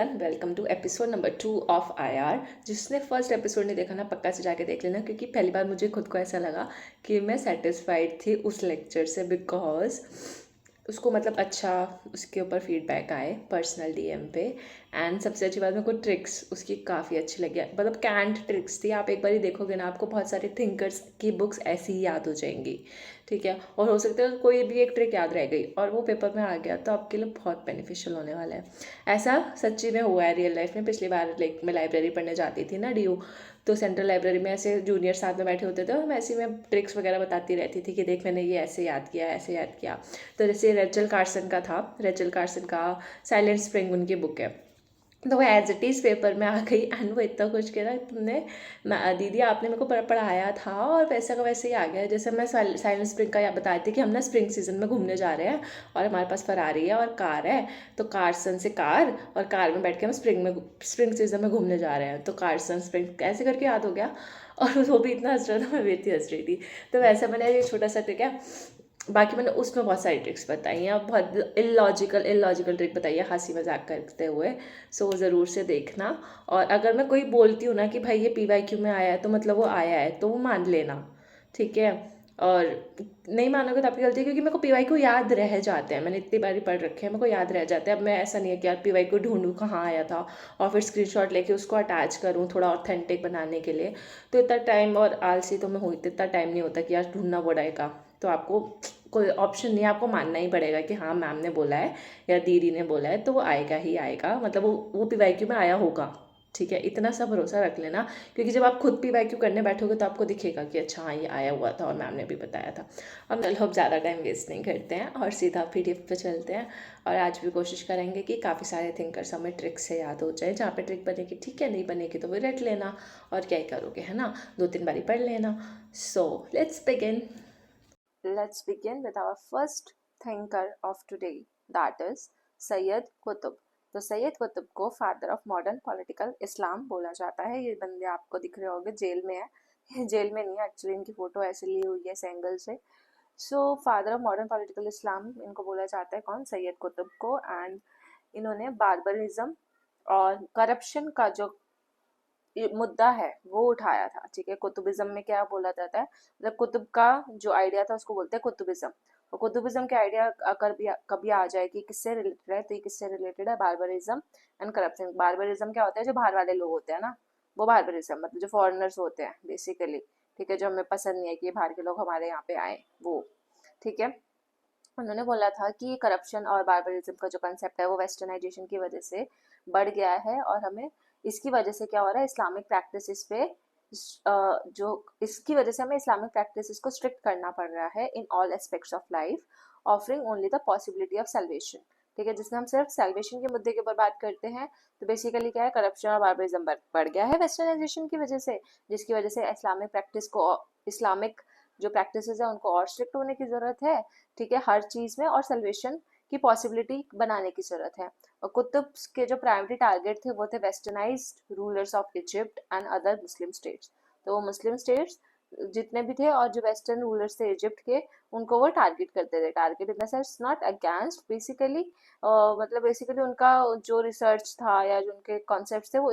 Everyone, welcome to episode number 2 of IR. जिसने first episode नहीं देखा ना, पक्का से जाके देख लेना, क्योंकि पहली बार मुझे खुद को ऐसा लगा कि मैं सेटिस्फाइड थी उस लेक्चर से, बिकॉज उसको मतलब अच्छा उसके ऊपर फीडबैक आए पर्सनल डीएम पे। एंड सबसे अच्छी बात, मेरे को ट्रिक्स उसकी काफ़ी अच्छी लगी, मतलब कैंट ट्रिक्स थी। आप एक बार ही देखोगे ना, आपको बहुत सारे थिंकर्स की बुक्स ऐसी ही याद हो जाएंगी, ठीक है। और हो सकता है कोई भी एक ट्रिक याद रह गई और वो पेपर में आ गया, तो आपके लिए बहुत बेनिफिशियल होने वाला है। ऐसा सच्ची में हुआ है रियल लाइफ में। पिछली बार लाइक मैं लाइब्रेरी पढ़ने जाती थी ना, डीयू, तो सेंट्रल लाइब्रेरी में ऐसे जूनियर साथ में बैठे होते थे और मैं ऐसी में ट्रिक्स वगैरह बताती रहती थी कि देख मैंने ये ऐसे याद किया, ऐसे याद किया। तो जैसे रेचल कार्सन का था, रेचल कार्सन का साइलेंट स्प्रिंग उनकी बुक है, तो वो एज इट इज़ पेपर में आ गई। एंड वो इतना कुछ कह रहा, तुमने दीदी आपने मेरे को पढ़ाया था और वैसा का वैसे ही आ गया। जैसे मैं साइलेंट स्प्रिंग का बता रही थी कि हम ना स्प्रिंग सीजन में घूमने जा रहे हैं और हमारे पास फरारी है और कार है, तो कार्सन से कार, और कार में बैठ के हम स्प्रिंग सीजन में घूमने जा रहे हैं, तो कार्सन स्प्रिंग ऐसे करके याद हो गया। और वो भी इतना हंस रहा था, मैं भी इतनी हंस रही थी। तो वैसे मैंने ये छोटा सा ट्रिक है, बाकी मैंने उसमें बहुत सारी ट्रिक्स बताई हैं, बहुत इलॉजिकल ट्रिक बताई है हंसी मजाक करते हुए। सो ज़रूर से देखना। और अगर मैं कोई बोलती हूँ ना कि भाई ये पीवाईक्यू में आया है, तो मतलब वो आया है, तो वो मान लेना, ठीक है। और नहीं मानोगे तो आपकी गलती है, क्योंकि मेरे को पीवाईक्यू याद रह जाते हैं, मैंने इतनी बारी पढ़ रखे हैं, मेरे को याद रह जाते हैं। अब मैं ऐसा नहीं है कि यार पीवाईक्यू ढूंढूं कहाँ आया था और फिर स्क्रीनशॉट लेके उसको अटैच करूँ थोड़ा ऑथेंटिक बनाने के लिए। तो इतना टाइम और आलसी तो मैं हुई, तो इतना टाइम नहीं होता कि यार ढूंढना पड़ेगा। तो आपको कोई ऑप्शन नहीं है, आपको मानना ही पड़ेगा कि हाँ मैम ने बोला है या दीदी ने बोला है, तो वो आएगा ही आएगा, मतलब वो पीवाईक्यू में आया होगा, ठीक है। इतना सा भरोसा रख लेना, क्योंकि जब आप खुद पीवाईक्यू करने बैठोगे तो आपको दिखेगा कि अच्छा हाँ ये आया हुआ था और मैम ने भी बताया था। और मतलब ज़्यादा टाइम वेस्ट नहीं करते हैं और सीधा पीडीएफ पे चलते हैं। और आज भी कोशिश करेंगे कि काफ़ी सारे थिंकर्स हमें ट्रिक से याद हो जाए। जहाँ पे ट्रिक बनेगी ठीक है, नहीं बनेगी तो वो रट लेना, और क्या ही करोगे, है ना, 2-3 बारी पढ़ लेना। So let's begin. Let's begin with our first thinker of today, that is Syed Qutub. तो सैयद कुतुब को फादर ऑफ मॉडर्न पॉलिटिकल इस्लाम बोला जाता है। ये बंदे आपको दिख रहे होंगे जेल में है, ये जेल में नहीं है एक्चुअली, इनकी फोटो ऐसे ली हुई है इस एंगल से। So father of modern political Islam इनको बोला जाता है, कौन, सैयद कुतुब को। एंड इन्होंने बार्बरिज्म और करप्शन का जो मुद्दा है वो उठाया था, ठीक है। कुतुबिज्म में क्या बोला जाता है, मतलब कुतुब का जो आइडिया था उसको बोलते हैं कुतुबिज्म। और कुतुबिज्म के आइडिया अगर भी कभी आ जाए कि किससे रिलेटेड है, तो ये किससे रिलेटेड है, बार्बरिज्म एंड करप्शन। बार्बरिज्म क्या होता है, जो बाहर वाले लोग होते हैं ना, वो बार्बरिज्म मतलब जो फॉरेनर्स होते हैं बेसिकली, ठीक है, जो हमें पसंद नहीं है कि बाहर के लोग हमारे यहाँ पे आए, वो, ठीक है। उन्होंने बोला था कि करप्शन और बार्बरिज्म का जो कंसेप्ट है वो वेस्टर्नाइजेशन की वजह से बढ़ गया है, और हमें इसकी वजह से क्या हो रहा है, इस्लामिक प्रैक्टिसेस पे जो इसकी वजह से हमें इस्लामिक प्रैक्टिसेस को स्ट्रिक्ट करना पड़ रहा है in all aspects of life, offering only the possibility of salvation, ठीक है। जिसमें हम सिर्फ सल्वेशन के मुद्दे के ऊपर बात करते हैं, तो बेसिकली क्या है, करप्शन और बार्बरिज्म बढ़ गया है वेस्टर्नाइजेशन की वजह से, जिसकी वजह से इस्लामिक प्रैक्टिस को, इस्लामिक जो प्रैक्टिसेस है उनको और स्ट्रिक्ट होने की जरूरत है, ठीक है, हर चीज में, और सल्वेशन की पॉसिबिलिटी बनाने की जरूरत है। और कुतुब के जो प्राइमरी टारगेट थे वो थे westernised rulers of Egypt and other Muslim states. तो वो मुस्लिम स्टेट्स जितने भी थे और जो वेस्टर्न रूलर्स थे इजिप्ट के, उनको वो टारगेट करते थे। Target in the sense not against, basically मतलब बेसिकली उनका जो रिसर्च था या जो उनके कॉन्सेप्ट थे वो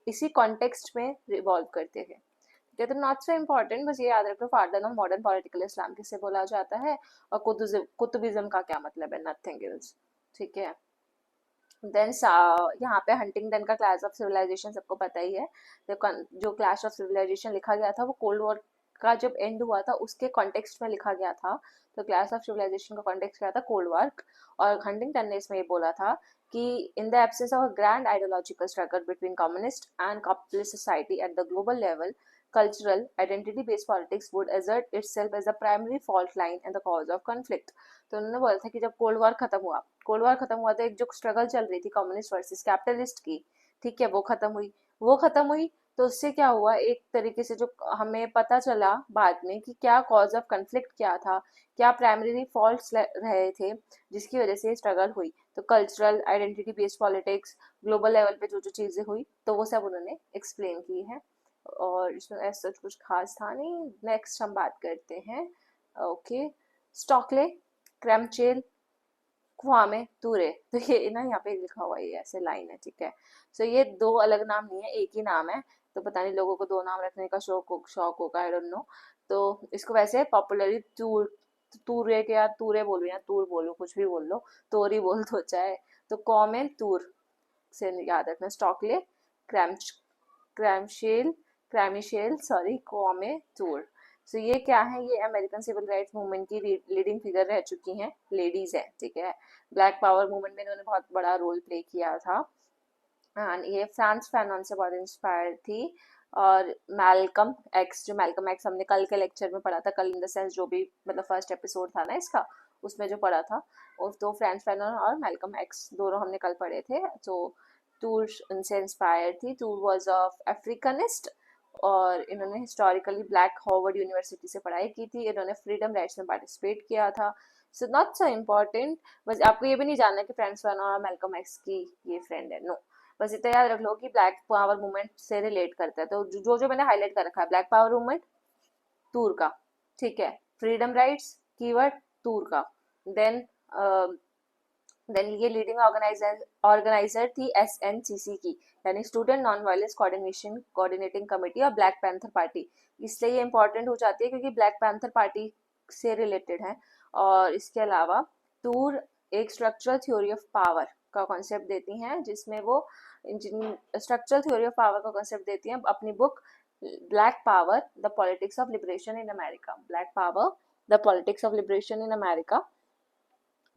इसी कॉन्टेक्स्ट में रिवॉल्व करते थे, ठीक है। तो नॉट सो इम्पोर्टेंट, बस ये याद रखो फादर ऑफ मॉडर्न पॉलिटिकल इस्लाम किसे बोला जाता है, और कुतुबिज्म का क्या मतलब है, नथिंग एल्स, ठीक है। देन यहाँ पे हंटिंगटन का क्लैश ऑफ सिविलाइजेशन सबको पता ही है। जो क्लैश ऑफ सिविलाइजेशन लिखा गया था वो कोल्ड वॉर का जब एंड हुआ था उसके कॉन्टेक्स्ट में लिखा गया था। तो क्लैश ऑफ सिविलाइजेशन का कॉन्टेक्स्ट क्या था, कोल्ड वॉर। और हंटिंगटन ने इसमें ये बोला था कि in the absence of a grand ideological struggle between communist and capitalist society at the global level, cultural identity based politics would assert itself as a primary fault line and the cause of conflict। तो उन्होंने बोला था कि जब cold war खत्म हुआ तो एक जो स्ट्रगल चल रही थी कम्युनिस्ट वर्सेस कैपिटलिस्ट की, ठीक है, वो खत्म हुई। तो उससे क्या हुआ, एक तरीके से जो हमें पता चला बाद में कि क्या कॉज ऑफ कन्फ्लिक्ट क्या था, क्या प्राइमरी फॉल्ट्स रहे थे जिसकी वजह से स्ट्रगल हुई। तो cultural identity based politics, global level पे जो जो चीजें हुई, तो वो सब उन्होंने एक्सप्लेन की है। और इसमें ऐसा कुछ खास था नहीं। नेक्स्ट हम बात करते हैं, ओके, स्टॉकले, क्रैमचेल, क्वामे तूरे। तो ये ना यहाँ पे लिखा हुआ है, ये ऐसे लाइन है, ठीक है। सो ये दो अलग नाम नहीं है, एक ही नाम है। तो पता नहीं लोगों को दो नाम रखने का शौक होगा, आई डोंट नो। तो इसको वैसे पॉपुलरली तूर, तूरे के, या तूरे बोलो या तूर बोलो, कुछ भी बोल लो, तोरी बोल दो चाहे। तो कॉमे तूर से याद रखना। स्टॉकले क्रैम क्रैमशेल क्रैमिशेल सॉरी कॉमे टूर। सो ये क्या है, ये अमेरिकन सिविल राइट्स मूवमेंट की लीडिंग फिगर रह चुकी हैं, लेडीज है, ठीक है। ब्लैक पावर मूवमेंट में इन्होंने बहुत बड़ा रोल प्ले किया था। एंड ये फ्रांस फैनॉन से बहुत इंस्पायर्ड थी। और मैल्कम एक्स, जो मैल्कम एक्स हमने कल के लेक्चर में पढ़ा था, कल इन द सेंस जो भी मतलब फर्स्ट एपिसोड था ना इसका, उसमें जो पढ़ा था, उस तो फ्रांस फैनॉन और मैल्कम एक्स दोनों हमने कल पढ़े थे। तो टूर उनसे इंस्पायर थी। टूर वॉज ऑफ अफ्रीकनिस्ट, और इन्होंने हिस्टोरिकली ब्लैक हार्वर्ड यूनिवर्सिटी से पढ़ाई की थी। इन्होंने फ्रीडम राइट्स में पार्टिसिपेट किया था। सो नॉट सो इम्पोर्टेंट, बस आपको ये भी नहीं जानना कि फ्रांस फैनॉन और मैल्कम एक्स की ये फ्रेंड है, नो। बस इतना याद रख लो कि ब्लैक पावर मूवमेंट से रिलेट करता है। तो जो जो मैंने हाईलाइट कर रखा है, ब्लैक पावर मूवमेंट टूर का, ठीक है। फ्रीडम राइट्स कीवर्ड टूर का। देन देन ये लीडिंग ऑर्गेनाइजर थी SNCC की, यानी student non violence coordinating committee और ब्लैक पैंथर पार्टी। इसलिए ये इंपॉर्टेंट हो जाती है क्योंकि ब्लैक पैंथर पार्टी से रिलेटेड है। और इसके अलावा टूर एक स्ट्रक्चरल थ्योरी ऑफ पावर का कॉन्सेप्ट देती हैं, जिसमें वो स्ट्रक्चरल थ्योरी ऑफ पावर का कॉन्सेप्ट देती हैं अपनी book black power the politics of liberation in America. Black power the politics of liberation in America,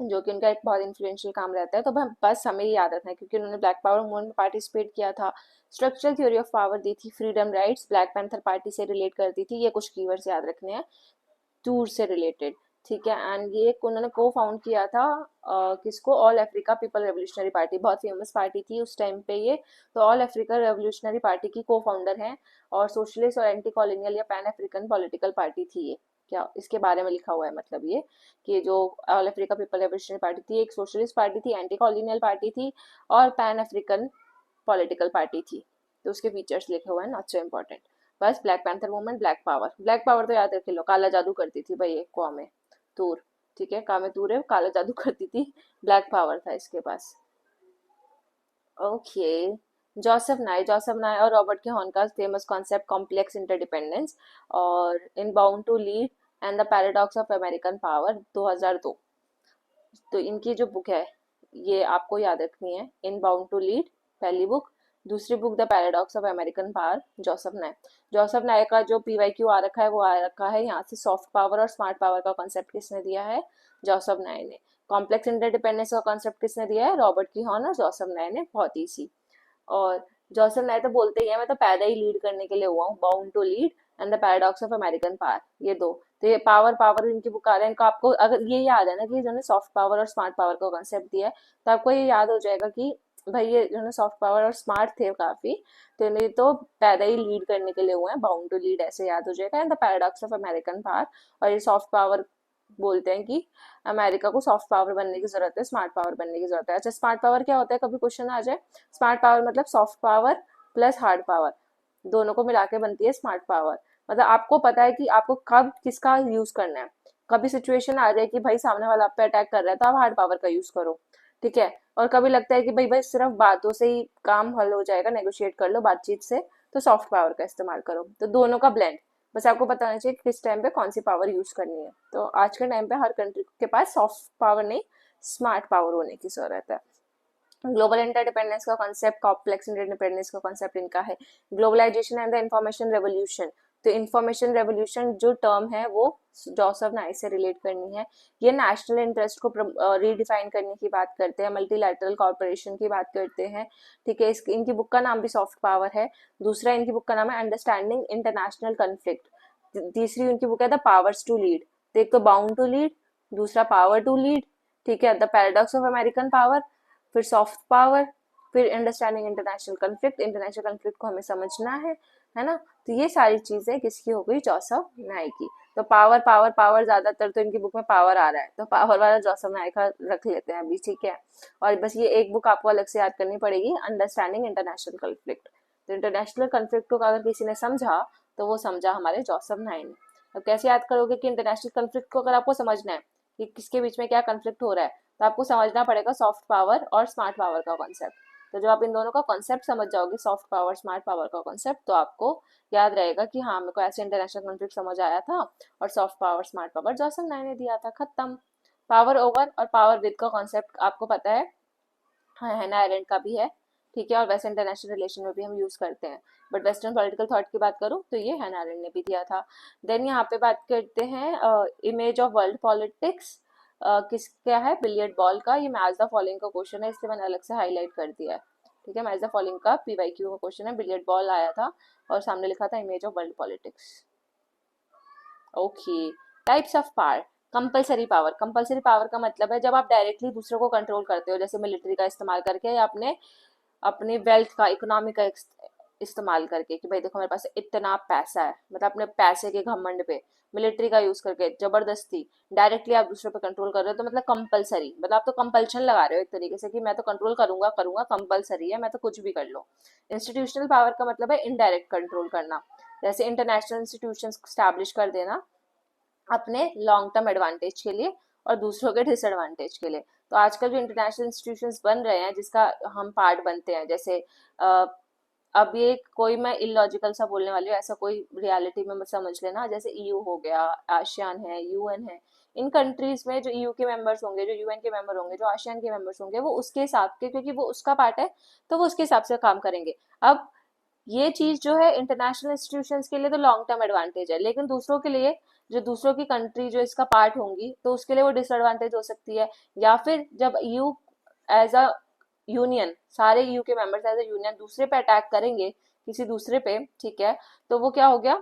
जो कि उनका एक बहुत इन्फ्लुएंशियल काम रहता है। तो बस हमें ये याद रखना है क्योंकि उन्होंने ब्लैक पावर मूवमेंट में पार्टिसिपेट किया था। स्ट्रक्चरल थ्योरी ऑफ पावर दी थी, freedom rights black panther party से रिलेट करती थी। ये कुछ कीवर्ड्स याद रखने हैं टूर से रिलेटेड, ठीक है। एंड ये उन्होंने को फाउंड किया था किसको, all Africa people revolutionary party, बहुत फेमस पार्टी थी उस टाइम पे ये। तो ऑल अफ्रीका रेवोल्यूशनरी पार्टी की को फाउंडर हैं, और सोशलिस्ट और एंटी कॉलोनियल या पैन अफ्रीकन पॉलिटिकल पार्टी थी ये। क्या इसके बारे में लिखा हुआ है, मतलब ये कि जो all Africa people revolutionary party थी, एक सोशलिस्ट पार्टी थी, एंटी कॉलोनियल पार्टी थी, और पैन अफ्रीकन पॉलिटिकल पार्टी थी। तो उसके फीचर्स लिखे हुए हैं, नॉट सो इम्पोर्टेंट। बस black panther movement, black power. Black power तो याद रख लो, काला जादू करती थी भाई, एक कौम है तूर, ठीक है, कामे तूर है, काला जादू करती थी। ब्लैक पावर था इसके पास। ओके, जोसेफ नाय और रॉबर्ट के हॉर्न का फेमस कॉन्सेप्ट कॉम्प्लेक्स इंटरडिपेंडेंस, और इन bound to lead and the paradox of American power 2002। तो इनकी जो बुक है ये आपको याद रखनी है, इन बाउंड टू लीड पहली बुक, दूसरी book the paradox of American power, Joseph नाय। जोसेफ नाय का जो PYQ आ रखा है वो आ रखा है यहाँ से, सॉफ्ट पावर और स्मार्ट पावर का कॉन्सेप्ट किसने दिया है, जोसेफ नाय ने। कॉम्प्लेक्स इंटरडिपेंडेंस का कॉन्सेप्ट किसने दिया है, रॉबर्ट की हॉर्न और जोसेफ नाय ने, बहुत ईजी। और जोसेफ नाय तो बोलते ही है, मैं तो पैदा ही लीड करने के लिए हुआ हूँ, bound to lead and the paradox of American power, ये दो। तो ये पावर पावर इनकी बुक आ रहा है, इनको आपको अगर ये याद है ना कि इन्होंने सॉफ्ट पावर और स्मार्ट पावर का कॉन्सेप्ट दिया है, तो आपको ये याद हो जाएगा कि भाई ये जो सॉफ्ट पावर और स्मार्ट थे काफी, तो इन्हें तो पैदा ही लीड करने के लिए हुए हैं, बाउंड टू लीड ऐसे याद हो जाएगा, and the paradox of American power. और ये सॉफ्ट पावर बोलते हैं कि अमेरिका को सॉफ्ट पावर बनने की जरूरत है, स्मार्ट पावर बनने की जरूरत है। अच्छा, स्मार्ट पावर क्या होता है, कभी क्वेश्चन आ जाए। स्मार्ट पावर मतलब soft power plus hard power, दोनों को मिला के बनती है स्मार्ट पावर। मतलब आपको पता है कि आपको कब किसका यूज करना है। कभी सिचुएशन आ जाए कि भाई सामने वाला आप पे अटैक कर रहा है, तो आप हार्ड पावर का यूज करो, ठीक है। और कभी लगता है कि भाई भाई सिर्फ बातों से ही काम हल हो जाएगा, नेगोशिएट कर लो बातचीत से, तो सॉफ्ट पावर का इस्तेमाल करो। तो दोनों का ब्लेंड, बस आपको पता होना चाहिए कि किस टाइम पे कौन सी पावर यूज करनी है। तो आज के टाइम पे हर कंट्री के पास सॉफ्ट पावर नहीं, स्मार्ट पावर होने की जरूरत है। ग्लोबल इंटरडिपेंडेंस का कॉन्सेप्ट, कॉम्प्लेक्स इंटरडिपेंडेंस का कॉन्सेप्ट इनका है, globalization and the information revolution. तो इंफॉर्मेशन रेवोल्यूशन जो टर्म है वो जोसेफ नाय से रिलेट करनी है। ये नेशनल इंटरेस्ट को रीडिफाइन करने की बात करते हैं, मल्टीलैटरल कॉर्पोरेशन की बात करते हैं, ठीक है। इनकी बुक का नाम भी सॉफ्ट पावर है। दूसरा इनकी बुक का नाम है अंडरस्टैंडिंग इंटरनेशनल कन्फ्लिक्ट। तीसरी उनकी बुक है द पावर्स टू लीड। तो एक तो बाउंड टू लीड, दूसरा पावर टू लीड, ठीक है, the paradox of American power, फिर सॉफ्ट पावर, फिर understanding international conflict. International conflict को हमें समझना है ना। तो ये सारी चीजें किसकी हो गई, जोसेफ नाय की। तो पावर पावर पावर, ज्यादातर तो इनकी बुक में पावर आ रहा है, तो पावर वाला जोसेफ नाय का रख लेते हैं अभी, ठीक है। और बस ये एक बुक आपको अलग से याद करनी पड़ेगी, अंडरस्टैंडिंग इंटरनेशनल कन्फ्लिक्ट। तो इंटरनेशनल कन्फ्लिक्ट को अगर किसी ने समझा, तो वो समझा हमारे जोसेफ नाय ने। अब कैसे याद करोगे कि इंटरनेशनल कन्फ्लिक्ट को अगर आपको समझना है कि किसके बीच में क्या कन्फ्लिक्ट हो रहा है, तो आपको समझना पड़ेगा सॉफ्ट पावर और स्मार्ट पावर का कॉन्सेप्ट। तो जब आप इन दोनों का कॉन्सेप्ट समझ जाओगे, सॉफ्ट पावर स्मार्ट पावर का कॉन्सेप्ट, तो आपको याद रहेगा कि हाँ मेरे को ऐसे इंटरनेशनल कॉन्फ्लिक्ट समझ आया था और soft power smart power Jason ने दिया था, खत्म। पावर ओवर और पावर विद का कॉन्सेप्ट आपको पता है, हाँ हैना आयरैंड का भी है, ठीक है, और वैसे इंटरनेशनल रिलेशन में भी हम यूज करते हैं। बट वेस्टर्न पॉलिटिकल थॉट की बात करूँ तो ये हैना आयरैंड ने भी दिया था। देन यहाँ पे बात करते हैं इमेज ऑफ वर्ल्ड पॉलिटिक्स, किस क्या है, बिलियर्ड बॉल का। ये मैच द फॉलोइंग का क्वेश्चन है, इसलिए मैंने अलग से हाईलाइट कर दिया है, ठीक है। मैच द फॉलोइंग का पीवाईक्यू का क्वेश्चन है, बिलियर्ड बॉल आया था और सामने लिखा था image of world politics. Okay, types of power. Compulsory power, compulsory power का मतलब है जब आप डायरेक्टली दूसरों को कंट्रोल करते हो, जैसे मिलिट्री का इस्तेमाल करके या अपने अपने वेल्थ का, इकोनॉमी का इस्तेमाल करके कि भाई देखो मेरे पास इतना पैसा है, मतलब अपने पैसे के घमंड पे मिलिट्री का यूज करके जबरदस्ती डायरेक्टली आप दूसरों पे कंट्रोल कर रहे हो, तो मतलब कंपलसरी, मतलब आप तो कंपल्शन लगा रहे हो एक तरीके से कि मैं तो कंट्रोल करूंगा करूंगा, कंपलसरी है, मैं तो कुछ भी कर लो। इंस्टीट्यूशनल पावर का मतलब है इनडायरेक्ट कंट्रोल करना, जैसे इंटरनेशनल इंस्टीट्यूशन स्टैब्लिश कर देना अपने लॉन्ग टर्म एडवांटेज के लिए और दूसरों के डिसएडवांटेज के लिए। तो आजकल जो इंटरनेशनल इंस्टीट्यूशंस बन रहे हैं जिसका हम पार्ट बनते हैं, जैसे अब ये कोई मैं इलॉजिकल सा बोलने वाली हूँ, ऐसा कोई रियलिटी में मत समझ लेना, जैसे ईयू हो गया, आसियान है, यूएन है। इन कंट्रीज में जो ईयू के मेंबर्स होंगे, जो यूएन के मेंबर होंगे, जो आसियान के मेंबर्स होंगे, वो उसके हिसाब के, क्योंकि वो उसका पार्ट है तो वो उसके हिसाब से काम करेंगे। अब ये चीज जो है इंटरनेशनल इंस्टीट्यूशंस के लिए तो लॉन्ग टर्म एडवांटेज है, लेकिन दूसरों के लिए, जो दूसरों की कंट्री जो इसका पार्ट होंगी, तो उसके लिए वो डिसएडवांटेज हो सकती है। या फिर जब यू एज अ यूनियन, सारे यू के मेंबर्स एज अ यूनियन दूसरे पे अटैक करेंगे, किसी दूसरे पे, ठीक है, तो वो क्या हो गया,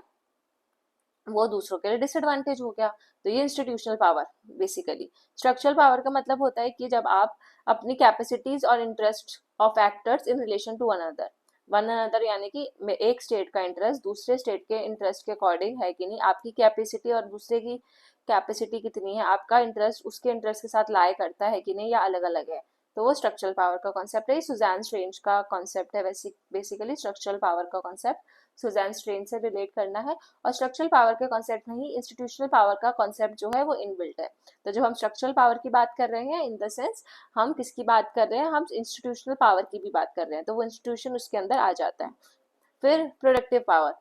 वो दूसरों के लिए डिसएडवांटेज हो गया। तो ये institutional power basically. Structural power का मतलब होता है कि जब आप अपनी कैपेसिटीज और interest of actors in relation to one another, one another यानी कि एक स्टेट का इंटरेस्ट दूसरे स्टेट के इंटरेस्ट के अकॉर्डिंग है कि नहीं, आपकी कैपेसिटी और दूसरे की कैपेसिटी कितनी है, आपका इंटरेस्ट उसके इंटरेस्ट के साथ लाई करता है कि नहीं, या अलग अलग है। तो वो स्ट्रक्चरल पावर का कॉन्सेप्ट है, सुजैन रेंज का कॉन्सेप्ट है बेसिकली स्ट्रक्चरल पावर का कॉन्सेप्ट, सुजैन रेंज से रिलेट करना है। और स्ट्रक्चरल पावर के कॉन्सेप्ट में ही इंस्टीट्यूशनल पावर का कॉन्सेप्ट जो है वो इनबिल्ट है। तो जब हम स्ट्रक्चरल पावर की बात कर रहे हैं, इन द सेंस हम किसकी बात कर रहे हैं, हम इंस्टीट्यूशनल पावर की भी बात कर रहे हैं, तो वो इंस्टीट्यूशन उसके अंदर आ जाता है। फिर प्रोडक्टिव पावर,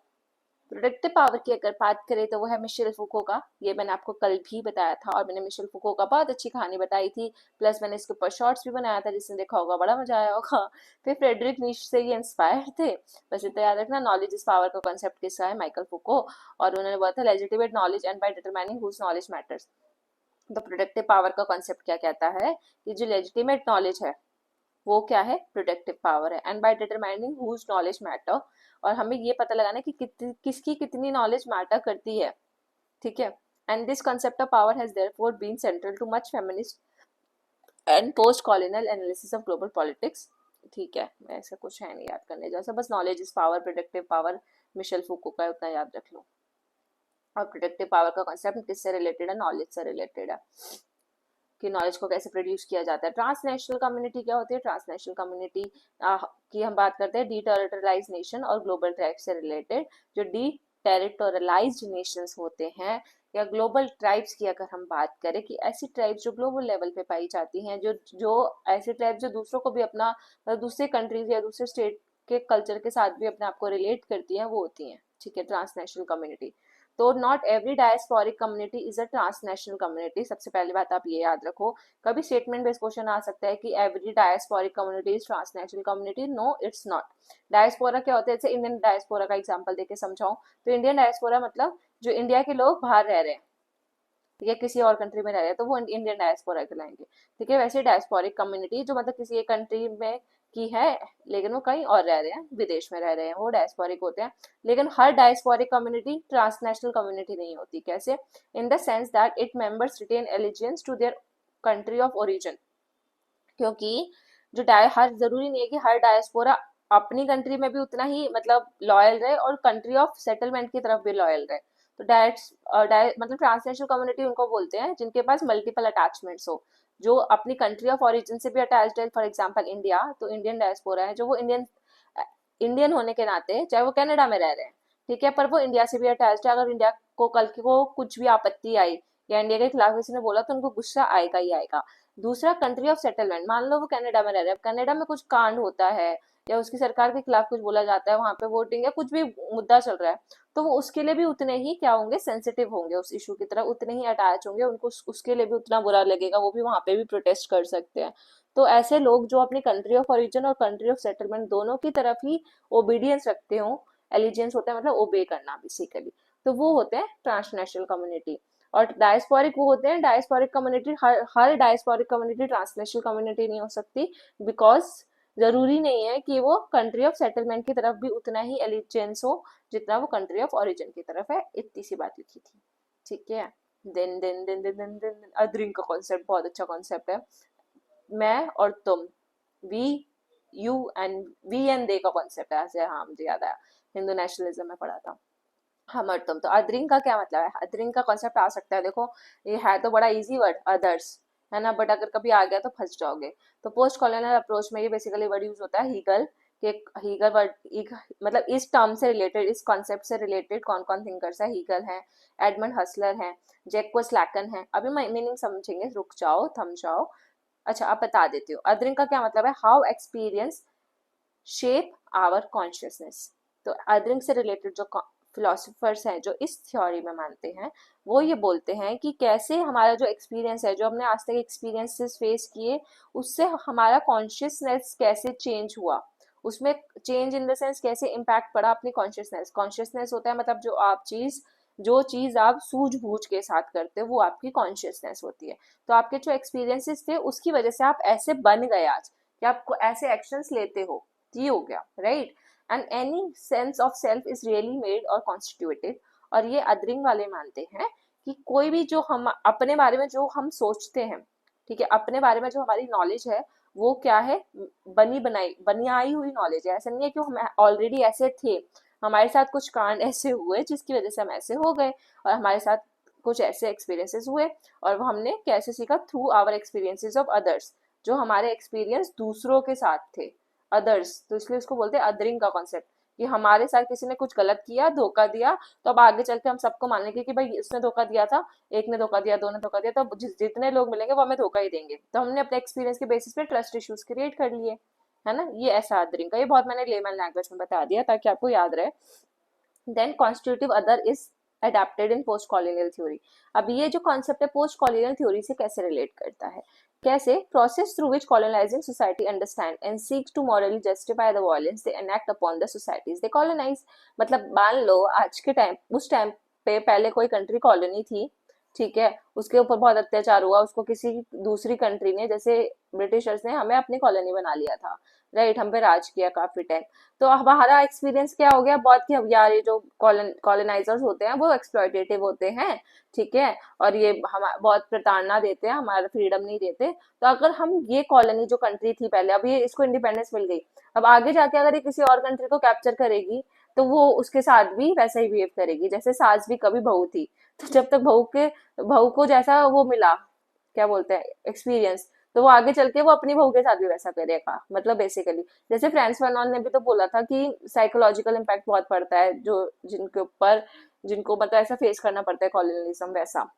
प्रोडक्टिव पावर की अगर बात करें तो वो है मिशेल फुको का। ये मैंने आपको कल भी बताया था और मैंने मिशेल फुको का बहुत अच्छी कहानी बताई थी, प्लस मैंने इसके ऊपर शॉर्ट्स भी बनाया था, जिसने देखा होगा बड़ा मजा आया होगा। फिर फ्रेडरिक नीश से ये इंस्पायर थे। बस इतना याद रखना, नॉलेज इज पावर का कॉन्सेप्ट किसका है, माइकल फुको, और उन्होंने बोला था legitimate knowledge and by determining whose knowledge matters. तो प्रोडक्टिव पावर का कॉन्सेप्ट क्या कहता है कि जो लेजिटिमेट नॉलेज है वो क्या है, प्रोडक्टिव पावर है, and by determining whose knowledge matter, और हमें ये पता लगाना है कि किसकी कितनी नॉलेज मैटर करती है, ठीक है। And this concept of power has therefore been central to much feminist and post colonial analysis of global politics, ठीक है। ऐसा कुछ है नहीं याद करने जैसा, बस knowledge is power, productive power Michel Foucault का, उतना याद रख लो। और प्रोडक्टिव पावर का कॉन्सेप्ट किससे रिलेटेड है, नॉलेज से रिलेटेड है, कि नॉलेज को कैसे प्रोड्यूस किया जाता है। ट्रांसनेशनल कम्युनिटी क्या होती है, ट्रांसनेशनल कम्युनिटी की हम बात करते हैं डी टेरिटोरलाइज नेशन और ग्लोबल ट्राइब से रिलेटेड। जो डी टेरिटोरलाइज्ड नेशंस होते हैं या ग्लोबल ट्राइब्स की अगर हम बात करें, कि ऐसी ट्राइब्स जो ग्लोबल लेवल पे पाई जाती हैं, जो जो ऐसी ट्राइब्स जो दूसरों को भी अपना, मतलब दूसरे कंट्रीज या दूसरे स्टेट के कल्चर के साथ भी अपने आप को रिलेट करती हैं, वो होती हैं, ठीक है, ट्रांसनेशनल कम्युनिटी। तो not every diasporic community is a transnational community, सबसे पहली बात आप ये याद रखो। कभी स्टेटमेंट बेस्ड क्वेश्चन आ सकता है कि every diasporic community is transnational community, no it's not. Diaspora क्या होता है, जैसे इंडियन डायस्पोरा का एग्जांपल देके समझाऊं तो इंडियन डायस्पोरा मतलब जो इंडिया के लोग बाहर रह रहे हैं या किसी और कंट्री में रह रहे हैं, तो वो इंडियन डायस्पोरा कहलाएंगे, ठीक है। वैसे डायस्पोरिक कम्युनिटी जो मतलब किसी एक कंट्री में की है लेकिन वो कहीं और रह रहे हैं, विदेश में रह रहे हैं, वो डायस्पोरिक होते हैं। लेकिन हर डायस्पोरिक कम्युनिटी ट्रांसनेशनल कम्युनिटी नहीं होती। कैसे, in the sense that it members retain allegiance to their country of origin, क्योंकि जो हर जरूरी नहीं है कि हर डायस्पोरा अपनी कंट्री में भी उतना ही मतलब लॉयल रहे और कंट्री ऑफ सेटलमेंट की तरफ भी लॉयल रहे। तो मतलब ट्रांसनेशनल कम्युनिटी उनको बोलते हैं जिनके पास मल्टीपल अटैचमेंट्स हो, जो अपनी कंट्री ऑफ ओरिजिन से भी अटैच्ड है। फॉर एग्जांपल इंडिया, तो इंडियन डायस्पोरा है जो वो इंडियन इंडियन होने के नाते चाहे वो कनाडा में रह रहे हैं, ठीक है, पर वो इंडिया से भी अटैच्ड है। अगर इंडिया को कल को कुछ भी आपत्ति आई या इंडिया के खिलाफ किसी ने बोला तो उनको गुस्सा आएगा ही आएगा। दूसरा, कंट्री ऑफ सेटलमेंट, मान लो वो कनाडा में रह रहे हैं, अब कनाडा में कुछ कांड होता है या उसकी सरकार के खिलाफ कुछ बोला जाता है, वहां पे वोटिंग या कुछ भी मुद्दा चल रहा है, तो वो उसके लिए भी उतने ही क्या होंगे, सेंसिटिव होंगे उस इशू की तरफ, उतने ही अटैच होंगे, उनको उसके लिए भी उतना बुरा लगेगा, वो भी वहां पे भी प्रोटेस्ट कर सकते हैं। तो ऐसे लोग जो अपनी कंट्री ऑफ ओरिजिन और कंट्री ऑफ सेटलमेंट दोनों की तरफ ही ओबीडियंस रखते हो, एलिजेंस होता है मतलब ओबे करना बेसिकली, तो वो होते हैं ट्रांसनेशनल कम्युनिटी। और डायस्पोरिक वो होते हैं, डायस्पोरिक कम्युनिटी, हर डायस्पोरिक कम्युनिटी ट्रांसनेशनल कम्युनिटी नहीं हो सकती, बिकॉज जरूरी नहीं है कि वो कंट्री ऑफ सेटलमेंट की तरफ भी उतना ही एलिजेंस हो जितना वो कंट्री ऑफ ओरिजिन की तरफ है। इतनी सी बात लिखी थी, ठीक है। देन अदरिंग का कॉन्सेप्ट बहुत अच्छा कॉन्सेप्ट है। मैं और तुम, we, you and we and they का कॉन्सेप्ट है ऐसे, हाँ मुझे याद आया, हिंदू नेशनलिज्म में पढ़ा था। हम और तुम, तो अदरिंग का क्या मतलब है, अदरिंग का कॉन्सेप्ट आ सकता है, देखो ये है तो बड़ा इजी वर्ड अदर्स, है ना, बट अगर कभी आ गया तो फंस जाओगे। तो पोस्ट कॉलोनियल अप्रोच में ये बेसिकली वर्ड यूज होता है हीगल, कि हीगल वर्ड मतलब इस टर्म से रिलेटेड, इस कॉन्सेप्ट से रिलेटेड कौन कौन थिंकर्स है, हीगल है, एडमंड हसलर है, जैक्वस लैकन है। अभी मीनिंग समझेंगे, रुक जाओ, थम जाओ। अच्छा अब बता देती हूँ, अदरिंग का क्या मतलब है, how experience shape our consciousness. तो अदरिंग से रिलेटेड जो फिलोसफर्स हैं जो इस थ्योरी में मानते हैं, वो ये बोलते हैं कि कैसे हमारा जो एक्सपीरियंस है, जो हमने आज तक एक्सपीरियंसेस फेस किए, उससे हमारा कॉन्शियसनेस कैसे चेंज हुआ, उसमें चेंज इन द सेंस कैसे इम्पैक्ट पड़ा अपनी कॉन्शियसनेस। कॉन्शियसनेस होता है मतलब जो चीज आप सूझबूझ के साथ करते हो वो आपकी कॉन्शियसनेस होती है। तो आपके जो एक्सपीरियंसेस थे उसकी वजह से आप ऐसे बन गए आज, कि आप ऐसे एक्शंस लेते हो, ये हो गया, right. And any sense of self is really made और कॉन्स्टिट्यूटेड। और ये अदरिंग वाले मानते हैं कि कोई भी जो हम अपने बारे में जो हम सोचते हैं, ठीक है, अपने बारे में जो हमारी नॉलेज है, वो क्या है, बनी आई हुई नॉलेज है। ऐसा नहीं है कि हम ऑलरेडी ऐसे थे, हमारे साथ कुछ कांड ऐसे हुए जिसकी वजह से हम ऐसे हो गए, और हमारे साथ कुछ ऐसे एक्सपीरियंसेस हुए, और वो हमने कैसे सीखा, through our experiences of others, जो हमारे एक्सपीरियंस दूसरों के साथ थे, अदर्स, तो इसलिए उसको बोलते हैं अदरिंग का कॉन्सेप्ट, कि हमारे साथ किसी ने कुछ गलत किया, धोखा दिया, तो अब आगे चल के हम सबको मानेंगे कि भाई इसने धोखा दिया था, एक ने धोखा दिया, दो ने धोखा दिया, तो अब जितने लोग मिलेंगे वो हमें धोखा ही देंगे, तो हमने अपने एक्सपीरियंस के बेसिस पे ट्रस्ट इश्यूज क्रिएट कर लिए, है ना। ये ऐसा अदरिंग का, ये बहुत मैंने लेमन लैंग्वेज में बता दिया ताकि आपको याद रहे। Then constitutive other is adapted in post colonial theory. अब ये जो कॉन्सेप्ट है पोस्ट कॉलोनियल थ्योरी से कैसे रिलेट करता है, कैसे, process through which colonizing society understand and seeks to morally justify the violence they enact upon the societies they colonize. मतलब मान लो आज के टाइम, उस टाइम पे पहले कोई कंट्री कॉलोनी थी, ठीक है, उसके ऊपर बहुत अत्याचार हुआ, उसको किसी दूसरी कंट्री ने, जैसे ब्रिटिशर्स ने हमें अपनी कॉलोनी बना लिया था, राइट, हम पे राज किया काफी टाइम। तो हमारा एक्सपीरियंस क्या हो गया बहुत, कि अब यार ये जो कॉलोनाइजर्स होते हैं वो एक्सप्लॉयटेटिव होते हैं, ठीक है, और ये हम बहुत प्रताड़ना देते हैं, हमारा फ्रीडम नहीं देते। तो अगर हम ये कॉलोनी जो कंट्री थी पहले, अब ये इसको इंडिपेंडेंस मिल गई, अब आगे जाके अगर ये किसी और कंट्री को कैप्चर करेगी, तो वो उसके साथ भी वैसा ही बिहेव करेगी जैसे सास भी कभी बहू थी। तो जब तक बहू को जैसा वो मिला, क्या बोलते हैं, एक्सपीरियंस, तो वो आगे चल के वो अपनी बहू के साथ भी वैसा करेगा, मतलब बेसिकली जैसे फ्रांस फानोन ने भी तो बोला था कि साइकोलॉजिकल इम्पैक्ट बहुत पड़ता है जो जिनके ऊपर, जिनको मतलब ऐसा फेस करना पड़ता है कॉलोनियलिज्म वैसा।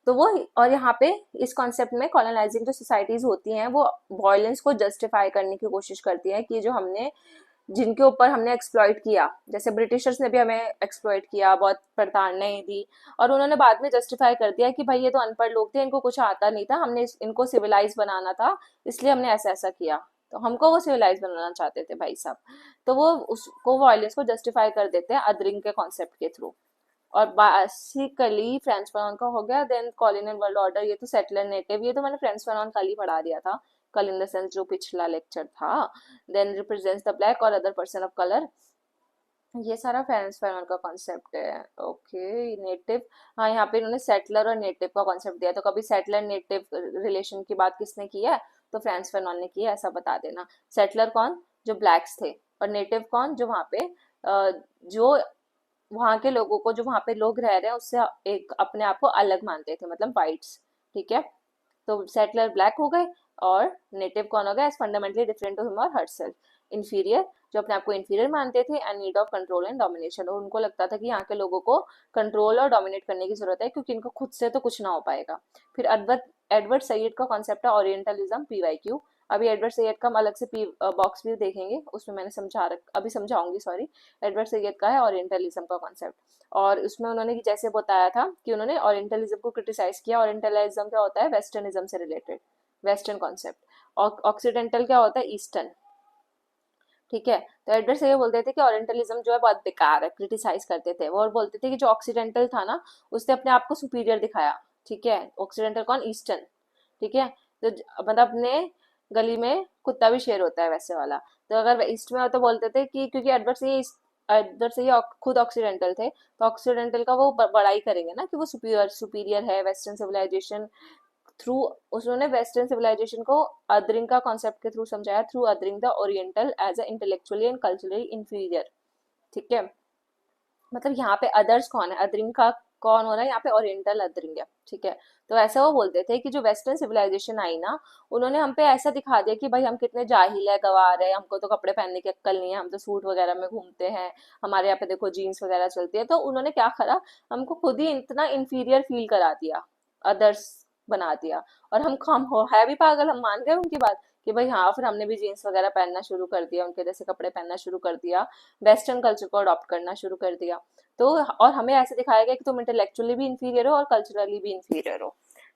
तो वो, और यहाँ पे इस कॉन्सेप्ट में कॉलोनाइजिंग जो सोसाइटीज होती हैं वो वायलेंस को जस्टिफाई करने की कोशिश करती हैं, कि जो हमने, जिनके ऊपर हमने एक्सप्लॉइट किया, जैसे ब्रिटिशर्स ने भी हमें एक्सप्लॉइट किया, बहुत प्रताड़नाएं दी, और उन्होंने बाद में जस्टिफाई कर दिया कि भाई ये तो अनपढ़ लोग थे, इनको कुछ आता नहीं था, हमने इनको सिविलाइज बनाना था, इसलिए हमने ऐसा ऐसा किया। तो हमको वो सिविलाइज बनाना चाहते थे भाई साहब, तो वो उसको वायलेंस को जस्टिफाई कर देते हैं अदरिंग के कॉन्सेप्ट के थ्रू। और बेसिकली फ्रेंच फनॉन का हो गया। देन कॉलोनियल वर्ल्ड ऑर्डर, ये तो सेटलर नेटिव, ये तो मैंने फ्रेंच फनॉन कल ही पढ़ा दिया था, कल इन द सेंस जो पिछला लेक्चर था। देन रिप्रेजेंट्स द ब्लैक और अदर पर्सन ऑफ कलर, ये सारा फ्रेंच फनॉन का कॉन्सेप्ट है। ओके, नेटिव, हाँ यहाँ पे इन्होंने सेटलर और नेटिव का कॉन्सेप्ट दिया, तो कभी सेटलर नेटिव रिलेशन की बात किसने की है, तो फ्रेंच फनॉन ने की है, ऐसा बता देना। सेटलर कौन, जो ब्लैक्स थे, और नेटिव कौन, जो वहाँ पे जो वहां के लोगों को, जो वहां पे लोग रह रहे हैं उससे एक अपने आप को अलग मानते थे, मतलब वाइट्स, ठीक है। तो सेटलर ब्लैक हो गए, और नेटिव कौन हो गया, as fundamentally different to him और हरसेल्फ। इंफीरियर, जो अपने आप को इंफीरियर मानते थे, and need of control and domination, और उनको लगता था कि यहाँ के लोगों को कंट्रोल और डोमिनेट करने की जरूरत है क्योंकि इनको खुद से तो कुछ ना हो पाएगा। फिर एडवर्ड एडवर्ड सैयद का कॉन्सेप्ट है ओरिएंटलिज्म, PYQ। अभी एडवर्ड सैयद का हम अलग से बॉक्स भी देखेंगे, उसमें मैंने अभी समझाऊंगी, सॉरी। एडवर्ड सैयद का है ओरिएंटलिज्म का कॉन्सेप्ट, और उसमें उन्होंने जैसे बताया था कि उन्होंने ओरिएंटलिज्म को क्रिटिसाइज किया। ओरिएंटलिज्म क्या होता है? वेस्टर्निज्म से रिलेटेड, वेस्टर्न कॉन्सेप्ट। और ऑक्सीडेंटल क्या होता है? ईस्टर्न। ठीक है, तो एडवर्ड से ये बोलते थे कि ओरिएंटलिज्म जो है बहुत बेकार है, क्रिटिसाइज करते थे वो, और बोलते थे कि जो ऑक्सीडेंटल था ना, उसने अपने आप को सुपीरियर दिखाया। ठीक है, ऑक्सीडेंटल कौन? ईस्टर्न। ठीक है, तो मतलब अपने गली में कुत्ता भी शेर होता है वैसे वाला। तो अगर ईस्ट में हो तो बोलते थे कि क्योंकि एडवर्ड से ये खुद ऑक्सीडेंटल थे, तो ऑक्सीडेंटल का वो बड़ाई करेंगे ना कि वो सुपीरियर सुपीरियर है वेस्टर्न सिविलाइजेशन थ्रू। उन्होंने वेस्टर्न सिविलाइजेशन को अदरिंग का कॉन्सेप्ट के थ्रू समझाया, through othering the oriental as a intellectually and culturally inferior. ठीक है, मतलब यहाँ पे अदर्स कौन है? अदरिंग का कौन हो रहा है यहाँ पे? ओरिएंटल अदरिंग है। ठीक है, तो ऐसा वो बोलते थे कि जो वेस्टर्न सिविलाइजेशन आई ना, उन्होंने हम पे ऐसा दिखा दिया कि भाई हम कितने जाहिल है, गवार है, हमको तो कपड़े पहनने की अक्कल नहीं है, हम तो सूट वगैरह में घूमते हैं, हमारे यहाँ पे देखो जीन्स वगैरह चलती है। तो उन्होंने क्या करा, हमको खुद ही इतना इंफीरियर फील करा दिया, अदर्स बना दिया। और हम हो है भी पागल, हम मान गए उनकी बात कि भाई हाँ, फिर हमने भी जीन्स वगैरह पहनना शुरू कर दिया, उनके जैसे कपड़े पहनना शुरू कर दिया, वेस्टर्न कल्चर को अडॉप्ट करना शुरू कर दिया। तो और हमें ऐसे दिखाया गया कि तुम इंटेलेक्चुअली भी इंफीरियर हो और कल्चरली भी इंफीरियर हो।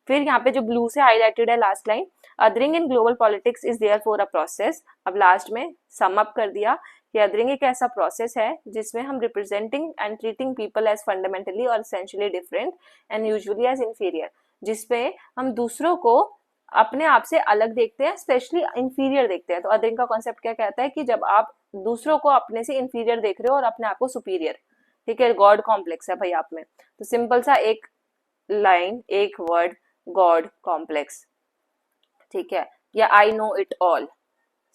फिर यहाँ पे जो ब्लू से हाईलाइटेड है last line, othering in global politics is there for a process. अब लास्ट में सम अप कर दिया कि अदरिंग एक ऐसा प्रोसेस है जिसमें हम representing and treating people as fundamentally और essentially different and usually as inferior, जिसपे हम दूसरों को अपने आप से अलग देखते हैं, स्पेशली इंफीरियर देखते हैं। तो अदरिंग का कॉन्सेप्ट क्या कहता है कि जब आप दूसरों को अपने से इंफीरियर देख रहे हो और अपने आप को सुपीरियर। ठीक है, गॉड कॉम्प्लेक्स है भाई आप में। तो सिंपल सा एक लाइन, एक वर्ड, गॉड कॉम्प्लेक्स। ठीक है, या I know it all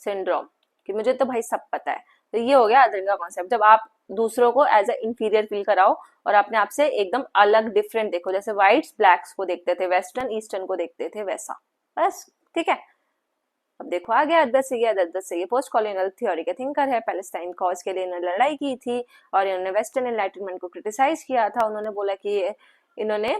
syndrome, कि मुझे तो भाई सब पता है। तो ये हो गया अदरिंग का कॉन्सेप्ट, जब आप दूसरों को एज अ इंफीरियर फील कराओ और अपने आप से एकदम अलग डिफरेंट देखो, जैसे व्हाइट्स ब्लैक्स को देखते थे, वेस्टर्न ईस्टर्न को देखते थे, वैसा बस। ठीक है, अब देखो आ गया अदद से ये, अदद से ये पोस्ट कॉलोनियल थ्योरी के थिंकर है, पैलेस्टाइन कॉज के लिए इन्होंने लड़ाई की थी और इन्होंने वेस्टर्न एनलाइटनमेंट को क्रिटिसाइज किया था। उन्होंने बोला कि इन्होंने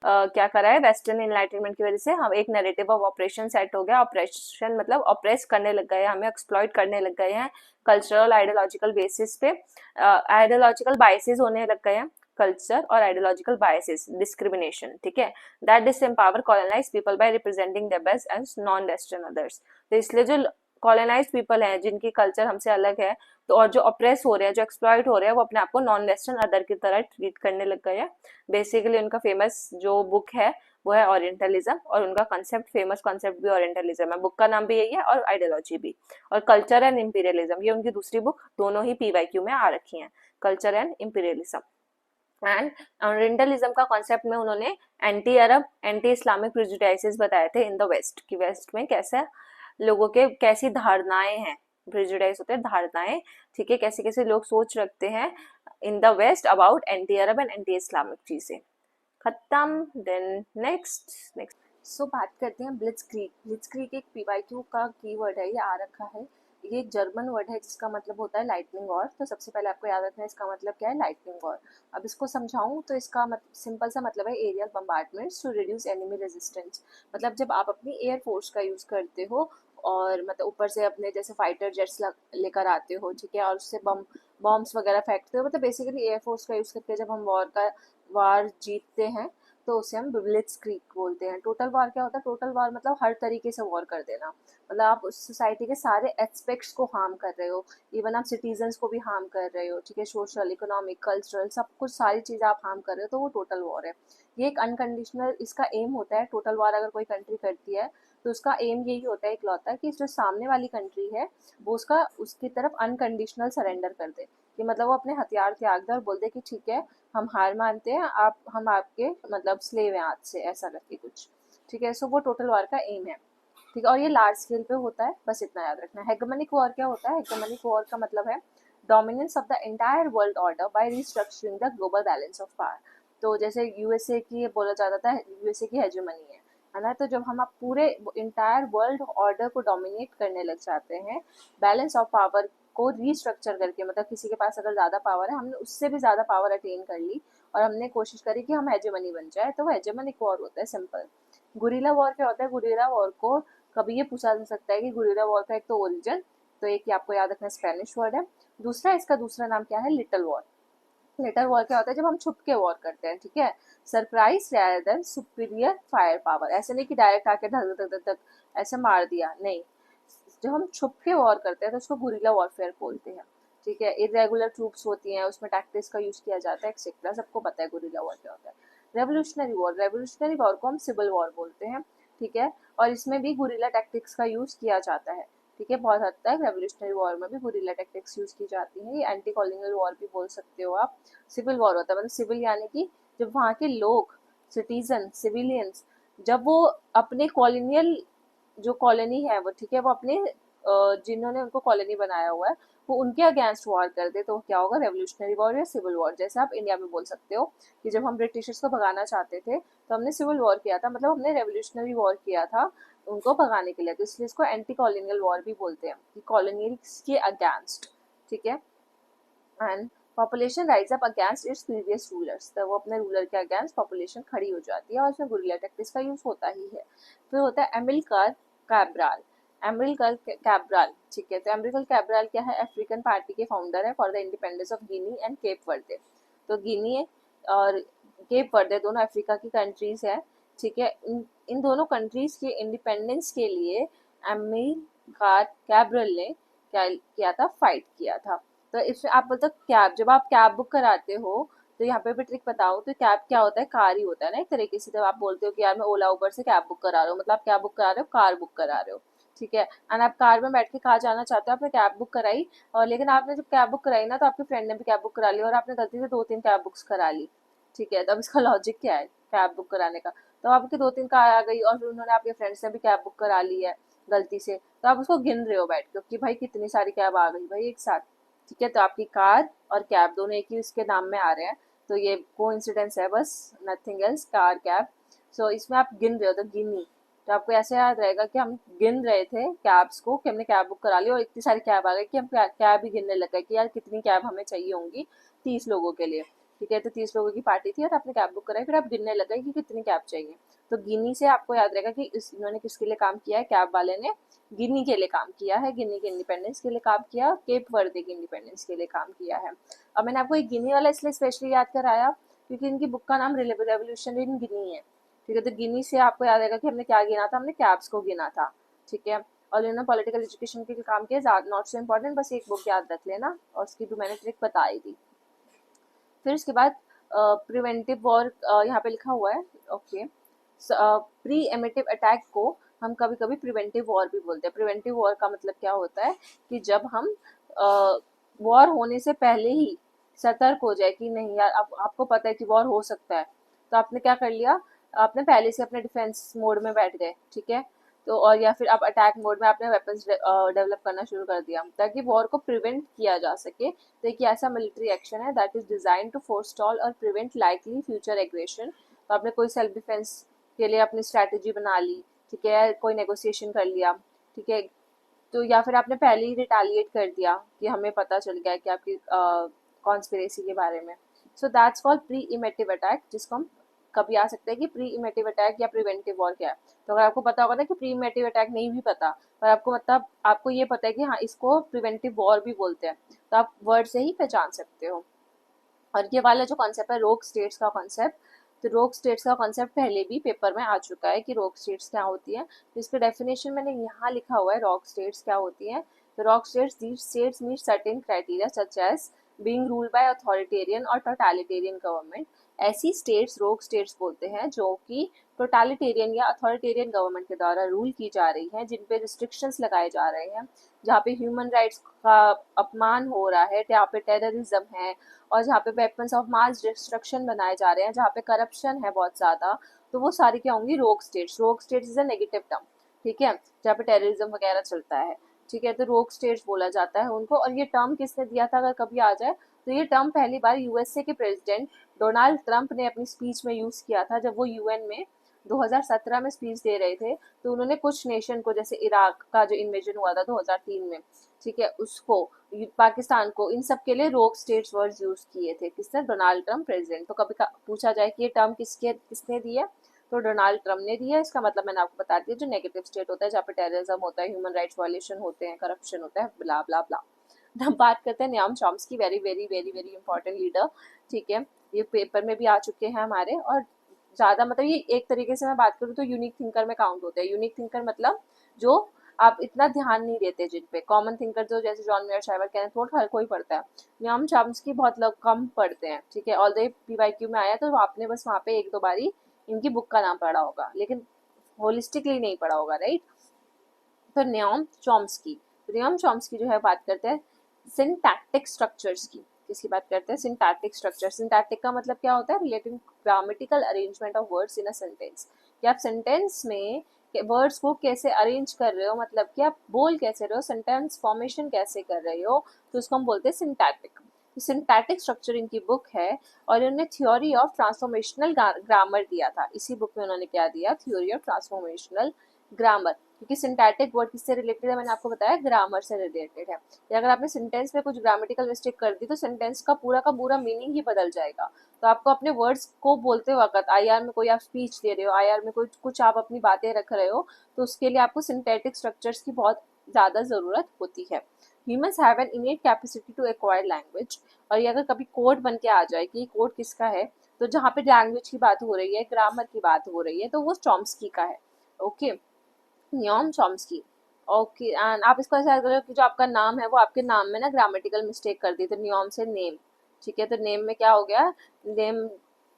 क्या करा है, वेस्टर्न एनलाइटनमेंट की वजह से हम एक नैरेटिव ऑफ ऑपरेशन सेट हो गया। ऑपरेशन मतलब ऑपरेस करने लग गए हैं, हमें एक्सप्लॉइट करने लग गए हैं कल्चरल आइडियोलॉजिकल बेसिस पे, आइडियोलॉजिकल बायसेस होने लग गए हैं, कल्चर और आइडियोलॉजिकल बायसेस, डिस्क्रिमिनेशन। ठीक है, that disempower colonised people by representing them as non western others. तो इसलिए जो कॉलोनाइज्ड पीपल हैं जिनकी कल्चर हमसे अलग है, तो और जो ऑप्रेस हो रहे हैं, जो एक्सप्लॉइट हो रहे हैं, वो अपने आप को नॉन वेस्टर्न अदर की तरह ट्रीट करने लग गए हैं। बेसिकली उनका फेमस जो बुक है वो है ओरिएंटलिज्म, और उनका कॉन्सेप्ट, फेमस कॉन्सेप्ट भी ओरिएंटलिज्म है, बुक का नाम भी यही है और आइडियोलॉजी भी। और कल्चर एंड इंपीरियलिज्म, ये उनकी दूसरी बुक, दोनों ही PYQ में आ रखी हैं, culture and imperialism. And orientalism का कॉन्सेप्ट में उन्होंने एंटी अरब, एंटी इस्लामिक प्रेजुडाइसेस बताए थे इन द वेस्ट, कि वेस्ट में कैसे लोगों के कैसी धारणाएं हैं, प्रेजुडाइज होते हैं धारणाएं। ठीक है, कैसे कैसे लोग सोच रखते हैं in the west about anti Arab and anti Islamic चीजें। खत्म। देन नेक्स्ट सो बात करते हैं ब्लिट्जक्रीग। ब्लिट्जक्रीग एक PYQ का कीवर्ड है, ये आ रखा है। ये एक जर्मन वर्ड है जिसका मतलब होता है लाइटनिंग वॉर। तो सबसे पहले आपको याद रखना है इसका मतलब क्या है, लाइटनिंग वॉर। अब इसको समझाऊं तो इसका सिंपल सा मतलब है aerial bombardments to reduce enemy resistance. मतलब जब आप अपनी एयर फोर्स का यूज करते हो और मतलब ऊपर से अपने जैसे फाइटर जेट्स लेकर आते हो, ठीक है, और उससे बॉम्ब्स वगैरह फेंकते हो, मतलब बेसिकली एयर फोर्स का यूज करके जब हम वार जीतते हैं तो उसे हम ब्लिट्जक्रीग बोलते हैं। टोटल वॉर क्या होता है? टोटल वॉर मतलब हर तरीके से वॉर कर देना, मतलब आप उस सोसाइटी के सारे एस्पेक्ट्स को हार्म कर रहे हो, इवन आप सिटीजन्स को भी हार्म कर रहे हो। ठीक है, सोशल, इकोनॉमिक, कल्चरल, सब कुछ सारी चीज़ें आप हार्म कर रहे हो, तो वो टोटल वॉर है। ये एक अनकंडीशनल इसका एम होता है। टोटल वॉर अगर कोई कंट्री करती है तो उसका एम यही होता है इकलौता, कि जो सामने वाली कंट्री है वो उसकी तरफ अनकंडीशनल सरेंडर कर दे, कि मतलब वो अपने हथियार त्याग दे और बोल दे कि ठीक है हम हार मानते हैं, हम आपके मतलब स्लेव हैं आज से, ऐसा करके कुछ। ठीक है, सो वो टोटल वॉर का एम है। ठीक है, और ये लार्ज स्केल पे होता है, बस इतना याद रखना है। हेगेमोनिक वॉर क्या होता है? हेगेमोनिक वॉर का मतलब है dominance of the entire world order by restructuring the global balance of power. तो जैसे USA की बोला जाता था, USA की हेजेमनी है, है ना। तो जब हम आप पूरे इंटायर वर्ल्ड ऑर्डर को डोमिनेट करने लग जाते हैं, बैलेंस ऑफ पावर को रीस्ट्रक्चर करके, मतलब किसी के पास अगर ज़्यादा पावर है, हमने उससे भी ज़्यादा पावर अटेन कर ली और हमने कोशिश करी कि हम हेजेमनी बन जाए, तो वो हेजेमनिक वॉर होता है, सिंपल। गुरिल्ला वॉर क्या होता है? गुरिल्ला वॉर को कभी ये पूछा जा सकता है कि गुरिल्ला वॉर का एक तो ओरिजिन, तो एक ही आपको याद रखना स्पेनिश वर्ड है। दूसरा, इसका दूसरा नाम क्या है? Little war. लिटिल वॉर क्या होता है? जब हम छुप के वॉर करते हैं, ठीक है। Surprise rather than superior fire power, ऐसे नहीं कि डायरेक्ट आके धक धक धक धक ऐसे मार दिया, नहीं। जब हम छुप के वॉर करते हैं तो उसको गुरिल्ला वॉरफेयर बोलते हैं, ठीक है। इरेगुलर ट्रूप्स होती हैं, उसमें टैक्टिक्स का यूज किया जाता है, एक्सेट्रा, सबको पता है गुरिल्ला वॉर क्या होता है। रेवोल्यूशनरी वॉर को हम सिविल वॉर बोलते हैं, ठीक है। और इसमें भी गुरिल्ला टैक्टिक्स का यूज किया जाता है, ठीक है। बहुत हद तक रेवोल्यूशनरी वॉर में भी गुरिल्ला टैक्टिक्स यूज की जाती है, ये एंटी कॉलोनियल वॉर भी बोल सकते हो आप। सिविल वॉर होता है, मतलब सिविल यानी कि जब वहाँ के लोग, सिटीजन, सिविलियंस, जब वो अपने कॉलोनियल जो कॉलोनी है वो, ठीक है, वो अपने जिन्होंने उनको कॉलोनी बनाया हुआ है, वो उनके अगेंस्ट वॉर कर दे, तो क्या होगा? रेवोल्यूशनरी वॉर या सिविल वॉर। जैसे आप इंडिया में बोल सकते हो कि जब हम ब्रिटिशर्स को भगाना चाहते थे तो हमने सिविल वॉर किया था, मतलब हमने रेवोल्यूशनरी वॉर किया था उनको भगाने के लिए, तो इसलिए इसको एंटी कॉलोनियल वॉर भी बोलते हैं, कि कॉलोनियल्स के अगेंस्ट, ठीक है। And population rise up against its previous rulers, तो वो अपने रूलर के अगेंस्ट पॉपुलेशन खड़ी हो जाती है, और उसमें गुरिल्ला टैक्टिक्स का यूज होता ही है। फिर होता है एमिलकार कैब्राल। एमिलकार कैब्राल, ठीक है। तो एमिलकार कैब्राल क्या है? अफ्रीकन पार्टी के फाउंडर है for the independence of Guinea and Cape Verde. तो गिनी और केप वर्दे दोनों अफ्रीका की कंट्रीज है, ठीक है। इन दोनों कंट्रीज के इंडिपेंडेंस के लिए एमिलकार कैब्रल ने क्या किया था? फाइट किया था। तो इसमें आप मतलब कैब, जब आप कैब बुक कराते हो, तो यहाँ पे भी ट्रिक बताऊँ तो कैब क्या होता है? कार ही होता है ना एक तरीके से। जब आप बोलते हो कि यार मैं ओला उबर से कैब बुक करा रहा हूँ, मतलब आप क्या बुक करा रहे हो? कार बुक करा रहे हो, ठीक है। एंड आप कार में बैठ के कहाँ जाना चाहते हो? आपने कैब बुक कराई, और लेकिन आपने जब कैब बुक कराई ना, तो आपके फ्रेंड ने भी कैब बुक करा ली और आपने गलती से 2-3 कैब बुक्स करा ली, ठीक है। तो अब इसका लॉजिक क्या है कैब बुक कराने का? तो आपकी 2-3 कार आ गई और फिर उन्होंने, आपके फ्रेंड्स ने भी कैब बुक करा ली है गलती से, तो आप उसको गिन रहे हो बैठ के कि भाई कितनी सारी कैब आ गई भाई एक साथ, ठीक है। तो आपकी कार और कैब दोनों एक ही उसके नाम में आ रहे हैं, तो ये कोइंसिडेंस है बस, नथिंग एल्स, कार कैब। सो इसमें आप गिन रहे हो, तो गिनी, तो आपको ऐसे याद रहेगा कि हम गिन रहे थे कैब्स को, कि हमने कैब बुक करा ली और इतनी सारी कैब आ गई कि हम कैब ही गिनने लग गए कि यार कितनी कैब हमें चाहिए होंगी 30 लोगों के लिए, ठीक है। तो 30 लोगों की पार्टी थी और आपने कैब बुक कराई, फिर आप गिनने लग गए कि कितनी कैब चाहिए। तो गिनी से आपको याद रहेगा कि इन्होंने किसके लिए काम किया है? कैब वाले ने गिनी के लिए काम किया है, गिनी के इंडिपेंडेंस के लिए काम किया, केप वर्दे के इंडिपेंडेंस के लिए काम किया है। अब मैंने आपको एक गिनी वाला इसलिए स्पेशली याद कराया क्योंकि इनकी बुक का नाम रेवोल्यूशन इन गिनी है, ठीक है। तो गिनी से आपको याद आएगा कि हमने क्या गिना था? हमने कैब्स को गिना था, ठीक है। और इन्होंने पॉलिटिकल एजुकेशन के लिए काम किया, नॉट सो इम्पोर्टेंट, बस एक बुक याद रख लेना, और उसकी भी मैंने ट्रिक बताई थी। फिर उसके बाद प्रिवेंटिव वॉर यहाँ पे लिखा हुआ है, ओके। प्री एमिटिव अटैक को हम कभी कभी प्रिवेंटिव वॉर भी बोलते हैं। प्रिवेंटिव वॉर का मतलब क्या होता है कि जब हम वॉर होने से पहले ही सतर्क हो जाए कि नहीं यार, अब आपको पता है कि वॉर हो सकता है, तो आपने क्या कर लिया? आपने पहले से अपने डिफेंस मोड में बैठ गए, ठीक है। तो और या फिर आप अटैक मोड में आपने वेपन्स डेवलप करना शुरू कर दिया ताकि वॉर को प्रिवेंट किया जा सके। तो एक ऐसा मिलिट्री एक्शन है दैट इज डिजाइन टू फोरस्टॉल और प्रिवेंट लाइकली फ्यूचर एग्रेशन। तो आपने कोई सेल्फ डिफेंस के लिए अपनी स्ट्रैटेजी बना ली, ठीक है, कोई नेगोशिएशन कर लिया, ठीक है। तो या फिर आपने पहले ही रिटालिएट कर दिया कि हमें पता चल गया कि आपकी कॉन्स्पिरेसी के बारे में। So that's called preemptive attack, जिसको हम कभी आ सकते हैं कि प्री इमेटिव अटैक या प्रिवेंटिव वॉर क्या है। तो अगर आपको पता होगा ना कि प्री इमेटिव अटैक नहीं भी पता, पर आपको मतलब आपको ये पता है कि हाँ इसको प्रिवेंटिव वॉर भी बोलते हैं, तो आप वर्ड से ही पहचान सकते हो। और ये वाला जो कॉन्सेप्ट है रोग स्टेट्स का कॉन्सेप्ट, तो रोग स्टेट्स का कॉन्सेप्ट पहले भी पेपर में आ चुका है कि रोग स्टेट्स क्या होती है। तो इसका डेफिनेशन मैंने यहाँ लिखा हुआ है, रोग स्टेट्स क्या होती हैं। तो rogue states, these states meet certain criteria such as being ruled by authoritarian और टोटलिटेरियन गवर्नमेंट। ऐसी स्टेट्स रोग स्टेट्स बोलते हैं जो कि टोटलिटेरियन या अथॉरिटेरियन गवर्नमेंट के द्वारा रूल की जा रही हैं, जिन पे रिस्ट्रिक्शंस लगाए जा रहे हैं, जहाँ पे ह्यूमन राइट्स का अपमान हो रहा है, जहाँ पे टेररिज्म है, और जहाँ पे वेपन्स ऑफ मास डिस्ट्रक्शन बनाए जा रहे हैं, जहाँ पे करप्शन है बहुत ज़्यादा, तो वो सारी क्या होंगी? रोग states. Rogue states is a negative term, ठीक है, जहाँ पे टेररिज्म वगैरह चलता है, ठीक है। तो रोग स्टेट्स बोला जाता है उनको। और ये टर्म किसने दिया था अगर कभी आ जाए, तो ये टर्म पहली बार यूएसए के प्रेसिडेंट डोनाल्ड ट्रंप ने अपनी स्पीच में यूज़ किया था, जब वो यूएन में 2017 में स्पीच दे रहे थे, तो उन्होंने कुछ नेशन को, जैसे इराक का जो इन्वेजन हुआ था 2003 में, ठीक है, उसको, पाकिस्तान को, इन सब के लिए रोग स्टेट्स वर्ड्स यूज किए थे। किसने? Donald Trump president. तो कभी पूछा जाए कि ये टर्म किसने दी है, तो डोनाल्ड ट्रम्प ने दिया है। इसका मतलब मैंने आपको बता दिया, जो नेगेटिव स्टेट होता है, जहाँ पे टेररिज्म होता है, ह्यूमन राइट्स वायलेशन होते हैं, करप्शन होता है, ब्ला ब्ला ब्ला। हम बात करते हैं Noam Chomsky, very very very very important leader, ठीक है, ये पेपर में भी आ चुके हैं हमारे। और ज़्यादा मतलब ये एक तरीके से मैं बात करूँ तो यूनिक थिंकर में काउंट होते हैं। यूनिक थिंकर मतलब जो आप इतना ध्यान नहीं देते जिन पे। कॉमन थिंकर जो जैसे जॉन मेयर शाइवर, केनेथ वुड, हर कोई पढ़ता है। न्याम चॉम्स्की बहुत लोग कम पढ़ते हैं, ठीक है, ऑल PYQ में आया तो आपने बस वहाँ पे एक दो बारी इनकी बुक का नाम पढ़ा होगा, लेकिन होलिस्टिकली नहीं पढ़ा होगा, राइट। तो न्योम चॉम्स्की जो है, बात करते हैं सिंटैक्टिक स्ट्रक्चर्स की। किसकी बात करते हैं? Syntactic structure. सिंटैक्टिक का मतलब क्या होता है? Relating grammatical arrangement of words in a sentence, कि आप सेंटेंस में वर्ड्स को कैसे अरेंज कर रहे हो, मतलब कि आप बोल कैसे रहे हो, सेंटेंस फॉर्मेशन कैसे कर रहे हो, तो उसको हम बोलते हैं सिंटैक्टिक। सिंटैक्टिक स्ट्रक्चर इनकी बुक है, और इन्होंने थ्योरी ऑफ ट्रांसफॉर्मेशनल ग्रामर दिया था। इसी बुक में उन्होंने क्या दिया? Theory of transformational grammar. क्योंकि सिंटैटिक वर्ड किससे रिलेटेड है? मैंने आपको बताया, ग्रामर से रिलेटेड है। या अगर आपने सेंटेंस में कुछ ग्रामेटिकल मिस्टेक कर दी तो सेंटेंस का पूरा मीनिंग ही बदल जाएगा। तो आपको अपने वर्ड्स को बोलते वक्त, आईआर में कोई आप स्पीच दे रहे हो, आईआर में कोई कुछ आप अपनी बातें रख रहे हो, तो उसके लिए आपको सिंटैटिक स्ट्रक्चर्स की बहुत ज़्यादा ज़रूरत होती है। Humans have an innate capacity to acquire language. और ये अगर कभी कोड बन के आ जाए कि कोड किसका है, तो जहाँ पे लैंग्वेज की बात हो रही है, ग्रामर की बात हो रही है, तो वो चॉम्स्की का है। Okay, Noam Chomsky. Okay, and आप इसको ऐसे याद करो कि जो आपका नाम है वो आपके नाम में ना ग्रामेटिकल मिस्टेक कर दी, तो न्योम से नेम, ठीक है, तो नेम में क्या हो गया? नेम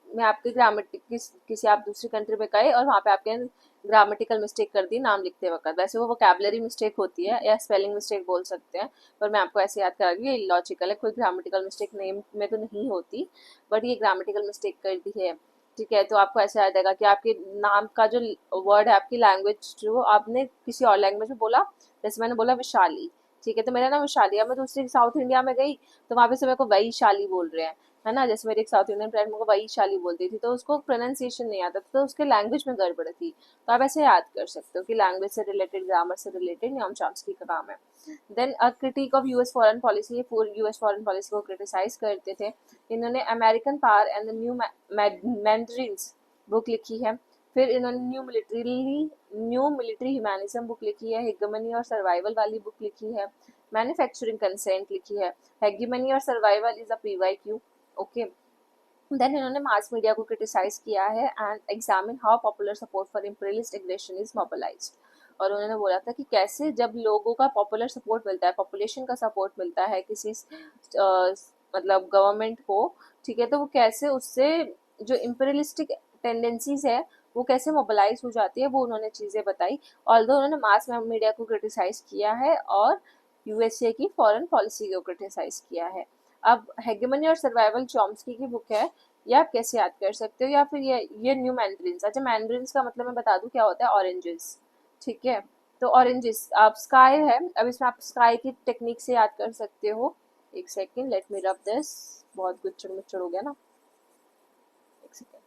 में आपकी ग्रामेटिक किसी आप दूसरी कंट्री में गए और वहाँ पे आपके ग्रामेटिकल मिस्टेक कर दी नाम लिखते वक्त। वैसे वो वोकैबुलरी मिस्टेक होती है या स्पेलिंग मिस्टेक बोल सकते हैं, पर मैं आपको ऐसे याद करा रही हूँ, ये लॉजिकल है, कोई ग्रामेटिकल मिस्टेक नेम में तो नहीं होती, बट ये ग्रामेटिकल मिस्टेक कर दी है, ठीक है। तो आपको ऐसे याद आएगा कि आपके नाम का जो वर्ड है, आपकी लैंग्वेज जो आपने किसी और लैंग्वेज में बोला, जैसे मैंने बोला विशाली, ठीक है, तो मेरा नाम विशाली है, मैं दूसरी साउथ इंडिया में गई तो वहाँ पे से मेरे को वैशाली बोल रहे हैं, है ना। जैसे मेरी एक साउथ इंडियन फ्रेंड मेरे को वैशाली बोलती थी, तो उसको प्रोनाउंसिएशन नहीं आता था, तो उसके लैंग्वेज में गड़बड़ थी। तो आप ऐसे याद कर सकते हो कि लैंग्वेज से रिलेटेड, ग्रामर से रिलेटेड न्योम चॉम्स्की का काम है। Then a critic of US foreign policy, ये पूरी यूएस फॉरेन पॉलिसी को क्रिटिसाइज करते थे। इन्होंने American power and the new mandarins book लिखी है। फिर इन्होंने न्यू मिलिट्री ह्यूमैनिज्म बुक लिखी है। हेगेमनी और सर्वाइवल वाली बुक लिखी है। मैन्युफैक्चरिंग कंसेंट लिखी है। हेगेमनी और survival is a PYQ। Okay, then इन्होंने मास मीडिया को क्रिटिसाइज किया है and examine how popular support for imperialist aggression is mobilized. और उन्होंने बोला था कि कैसे जब लोगों का पॉपुलर सपोर्ट मिलता है, पॉपुलेशन का सपोर्ट मिलता है किसी मतलब गवर्नमेंट को, ठीक है, तो वो कैसे उससे जो इम्पीरियलिस्टिक टेंडेंसीज है वो कैसे मोबिलाइज हो जाती है, वो उन्होंने चीज़ें बताई। ऑल्दो उन्होंने मास मीडिया को क्रिटिसाइज किया है और यूएसए की फॉरेन पॉलिसी को क्रिटिसाइज किया है। अब हेगेमनी और सर्वाइवल चॉम्स्की की बुक है, ये आप कैसे याद कर सकते हो? या फिर ये न्यू मैंड्रिन्स। अच्छा, मैंड्रिन्स का मतलब मैं बता दूं क्या होता है? ऑरेंजेस, ठीक है। तो ऑरेंजेस, आप स्काई है, अब इसमें आप स्काई की टेक्निक से याद कर सकते हो। एक second, let me rub this, बहुत गुच्छड़ मुच्छड़ हो गया ना, एक सेकेंड।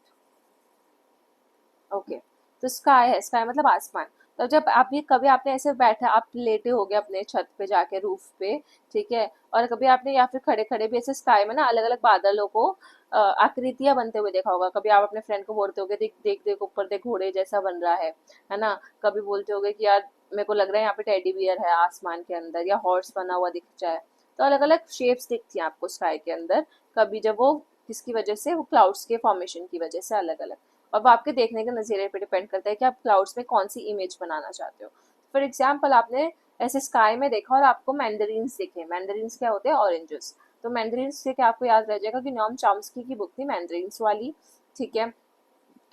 ओके, तो स्काई है, स्काई मतलब आसमान। तो जब आप ये कभी आपने ऐसे बैठे, आप लेटे हो गए अपने छत पे जाके, रूफ पे, ठीक है, और कभी आपने या फिर खड़े खड़े भी ऐसे स्काई में ना अलग अलग बादलों को आकृतियां बनते हुए देखा होगा। कभी आप अपने फ्रेंड को बोलते होगे, देख देख देख ऊपर देख, घोड़े जैसा बन रहा है ना। कभी बोलते होगे कि यार मेरे को लग रहा है यहाँ पे टेडी बियर है आसमान के अंदर, या हॉर्स बना हुआ दिख जाए। तो अलग अलग शेप्स दिखती हैं आपको स्काई के अंदर, कभी जब वो किसकी वजह से, वो क्लाउड्स के फॉर्मेशन की वजह से अलग अलग। और वो आपके देखने के नज़रिए पे डिपेंड करता है कि आप क्लाउड्स में कौन सी इमेज बनाना चाहते हो। फॉर एग्जाम्पल, आपने ऐसे स्काई में देखा और आपको मैंडरीन्स दिखे। मैंडरीन्स क्या होते हैं? ऑरेंजेस। तो मैंडरीन्स से क्या आपको याद रह जाएगा कि नॉम चॉम्स्की की बुक थी मैंडरीन्स वाली, ठीक है।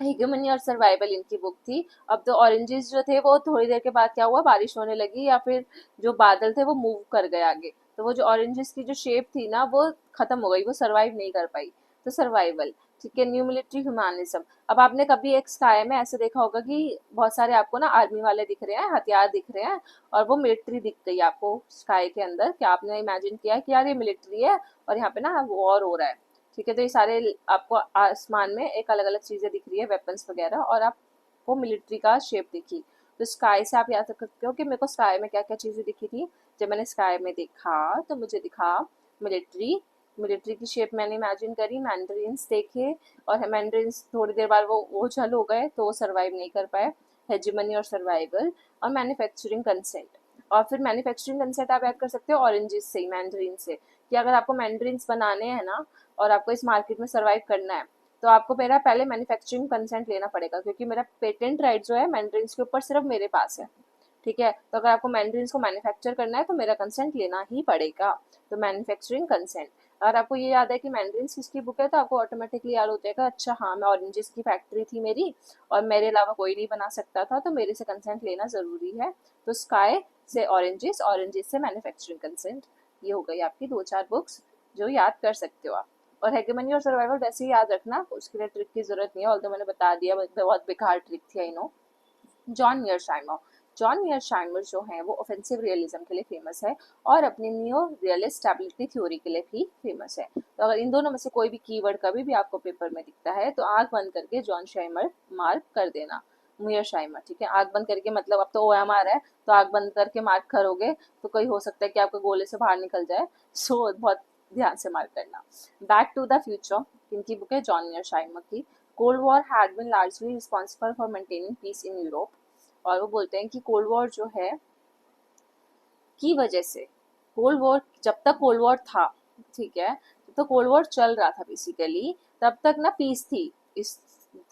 हेगेमनी और सर्वाइवल इनकी बुक थी। अब तो ऑरेंजेस जो थे वो थोड़ी देर के बाद क्या हुआ, बारिश होने लगी, या फिर जो बादल थे वो मूव कर गए आगे, तो वो जो ऑरेंजेस की जो शेप थी ना वो खत्म हो गई, वो सर्वाइव नहीं कर पाई। तो सर्वाइवल, ठीक है। न्यू मिलिट्री ह्यूमैनिज्म, अब आपने कभी एक स्काई में ऐसे देखा होगा कि बहुत सारे आपको ना आर्मी वाले दिख रहे हैं, हथियार दिख रहे हैं, और वो मिलिट्री दिख गई आपको स्काई के अंदर। क्या आपने इमेजिन किया कि यार ये मिलिट्री है और यहाँ पे ना वॉर हो रहा है, ठीक है। तो ये सारे आपको आसमान में एक अलग अलग चीजें दिख रही है, वेपन्स वगैरह, और आप आपको मिलिट्री का शेप दिखी। तो स्काई से आप याद रख सकते हो कि मेरे को स्काई में क्या क्या चीज़ें दिखी थी। जब मैंने स्काई में देखा तो मुझे दिखा मिलिट्री, मिलिट्री की शेप मैंने इमेजिन करी, मैंड्रीन्स देखे, और मैंड्रीन्स थोड़ी देर बाद वो चल हो गए तो वो सर्वाइव नहीं कर पाए। हेजिमनी और सर्वाइवल, और मैन्युफैक्चरिंग कंसेंट। और फिर मैन्युफैक्चरिंग कंसेंट आप ऐड कर सकते हो ऑरेंजेस से, मैंड्रीन से, कि अगर आपको मैंड्रीन्स बनाने हैं ना और आपको इस मार्केट में सर्वाइव करना है तो आपको मेरा पहले मैन्युफैक्चरिंग कंसेंट लेना पड़ेगा, क्योंकि मेरा पेटेंट राइट जो है मैंड्रीन्स के ऊपर सिर्फ मेरे पास है। ठीक है, तो अगर आपको मैंड्रीन्स को मैन्युफैक्चर करना है तो मेरा कंसेंट लेना ही पड़ेगा। तो मैन्युफैक्चरिंग कंसेंट। अगर आपको ये याद है कि मैंड्रीन्स किसकी बुक है तो आपको ऑटोमेटिकली याद हो जाएगा, अच्छा हाँ मैं ऑरेंजेस की फैक्ट्री थी मेरी और मेरे अलावा कोई नहीं बना सकता था तो मेरे से कंसेंट लेना ज़रूरी है। तो स्काई से ऑरेंजेस, ऑरेंजेस से मैन्युफैक्चरिंग कंसेंट। ये हो गई आपकी 2-4 बुक्स जो याद कर सकते हो आप। और हेगेमनी और सर्वाइवल वैसे ही याद रखना, उसके लिए ट्रिक की जरूरत नहीं है, ऑल्दो मैंने बता दिया, बहुत बेकार ट्रिक थी आई नो। जॉन मीयरशाइमर, जॉन मीयरशाइमर जो है वो ऑफेंसिव रियलिज्म के लिए फेमस है और अपनी नियो रियलिस्ट स्टेबिलिटी थ्योरी के लिए भी फेमस है। तो अगर इन दोनों में से कोई भी कीवर्ड कभी भी आपको पेपर में दिखता है तो आंख बंद करके जॉन शाइमर मार्क कर देना, मीयरशाइमर। ठीक है, आंख बंद करके मतलब अब तो ओएमआर है तो आंख बंद करके मार्क करोगे तो कोई हो सकता है कि आपके गोले से बाहर निकल जाए, सो बहुत ध्यान से मार्क करना। बैक टू द फ्यूचर, इनकी बुक है जॉन मीयरशाइमर की। Cold war had been largely responsible for maintaining peace in Europe. और वो बोलते हैं कि कोल्ड वॉर जो है की वजह से, कोल्ड वॉर जब तक कोल्ड वॉर था, ठीक है, जब तक कोल्ड वॉर चल रहा था बेसिकली, तब तक ना पीस थी इस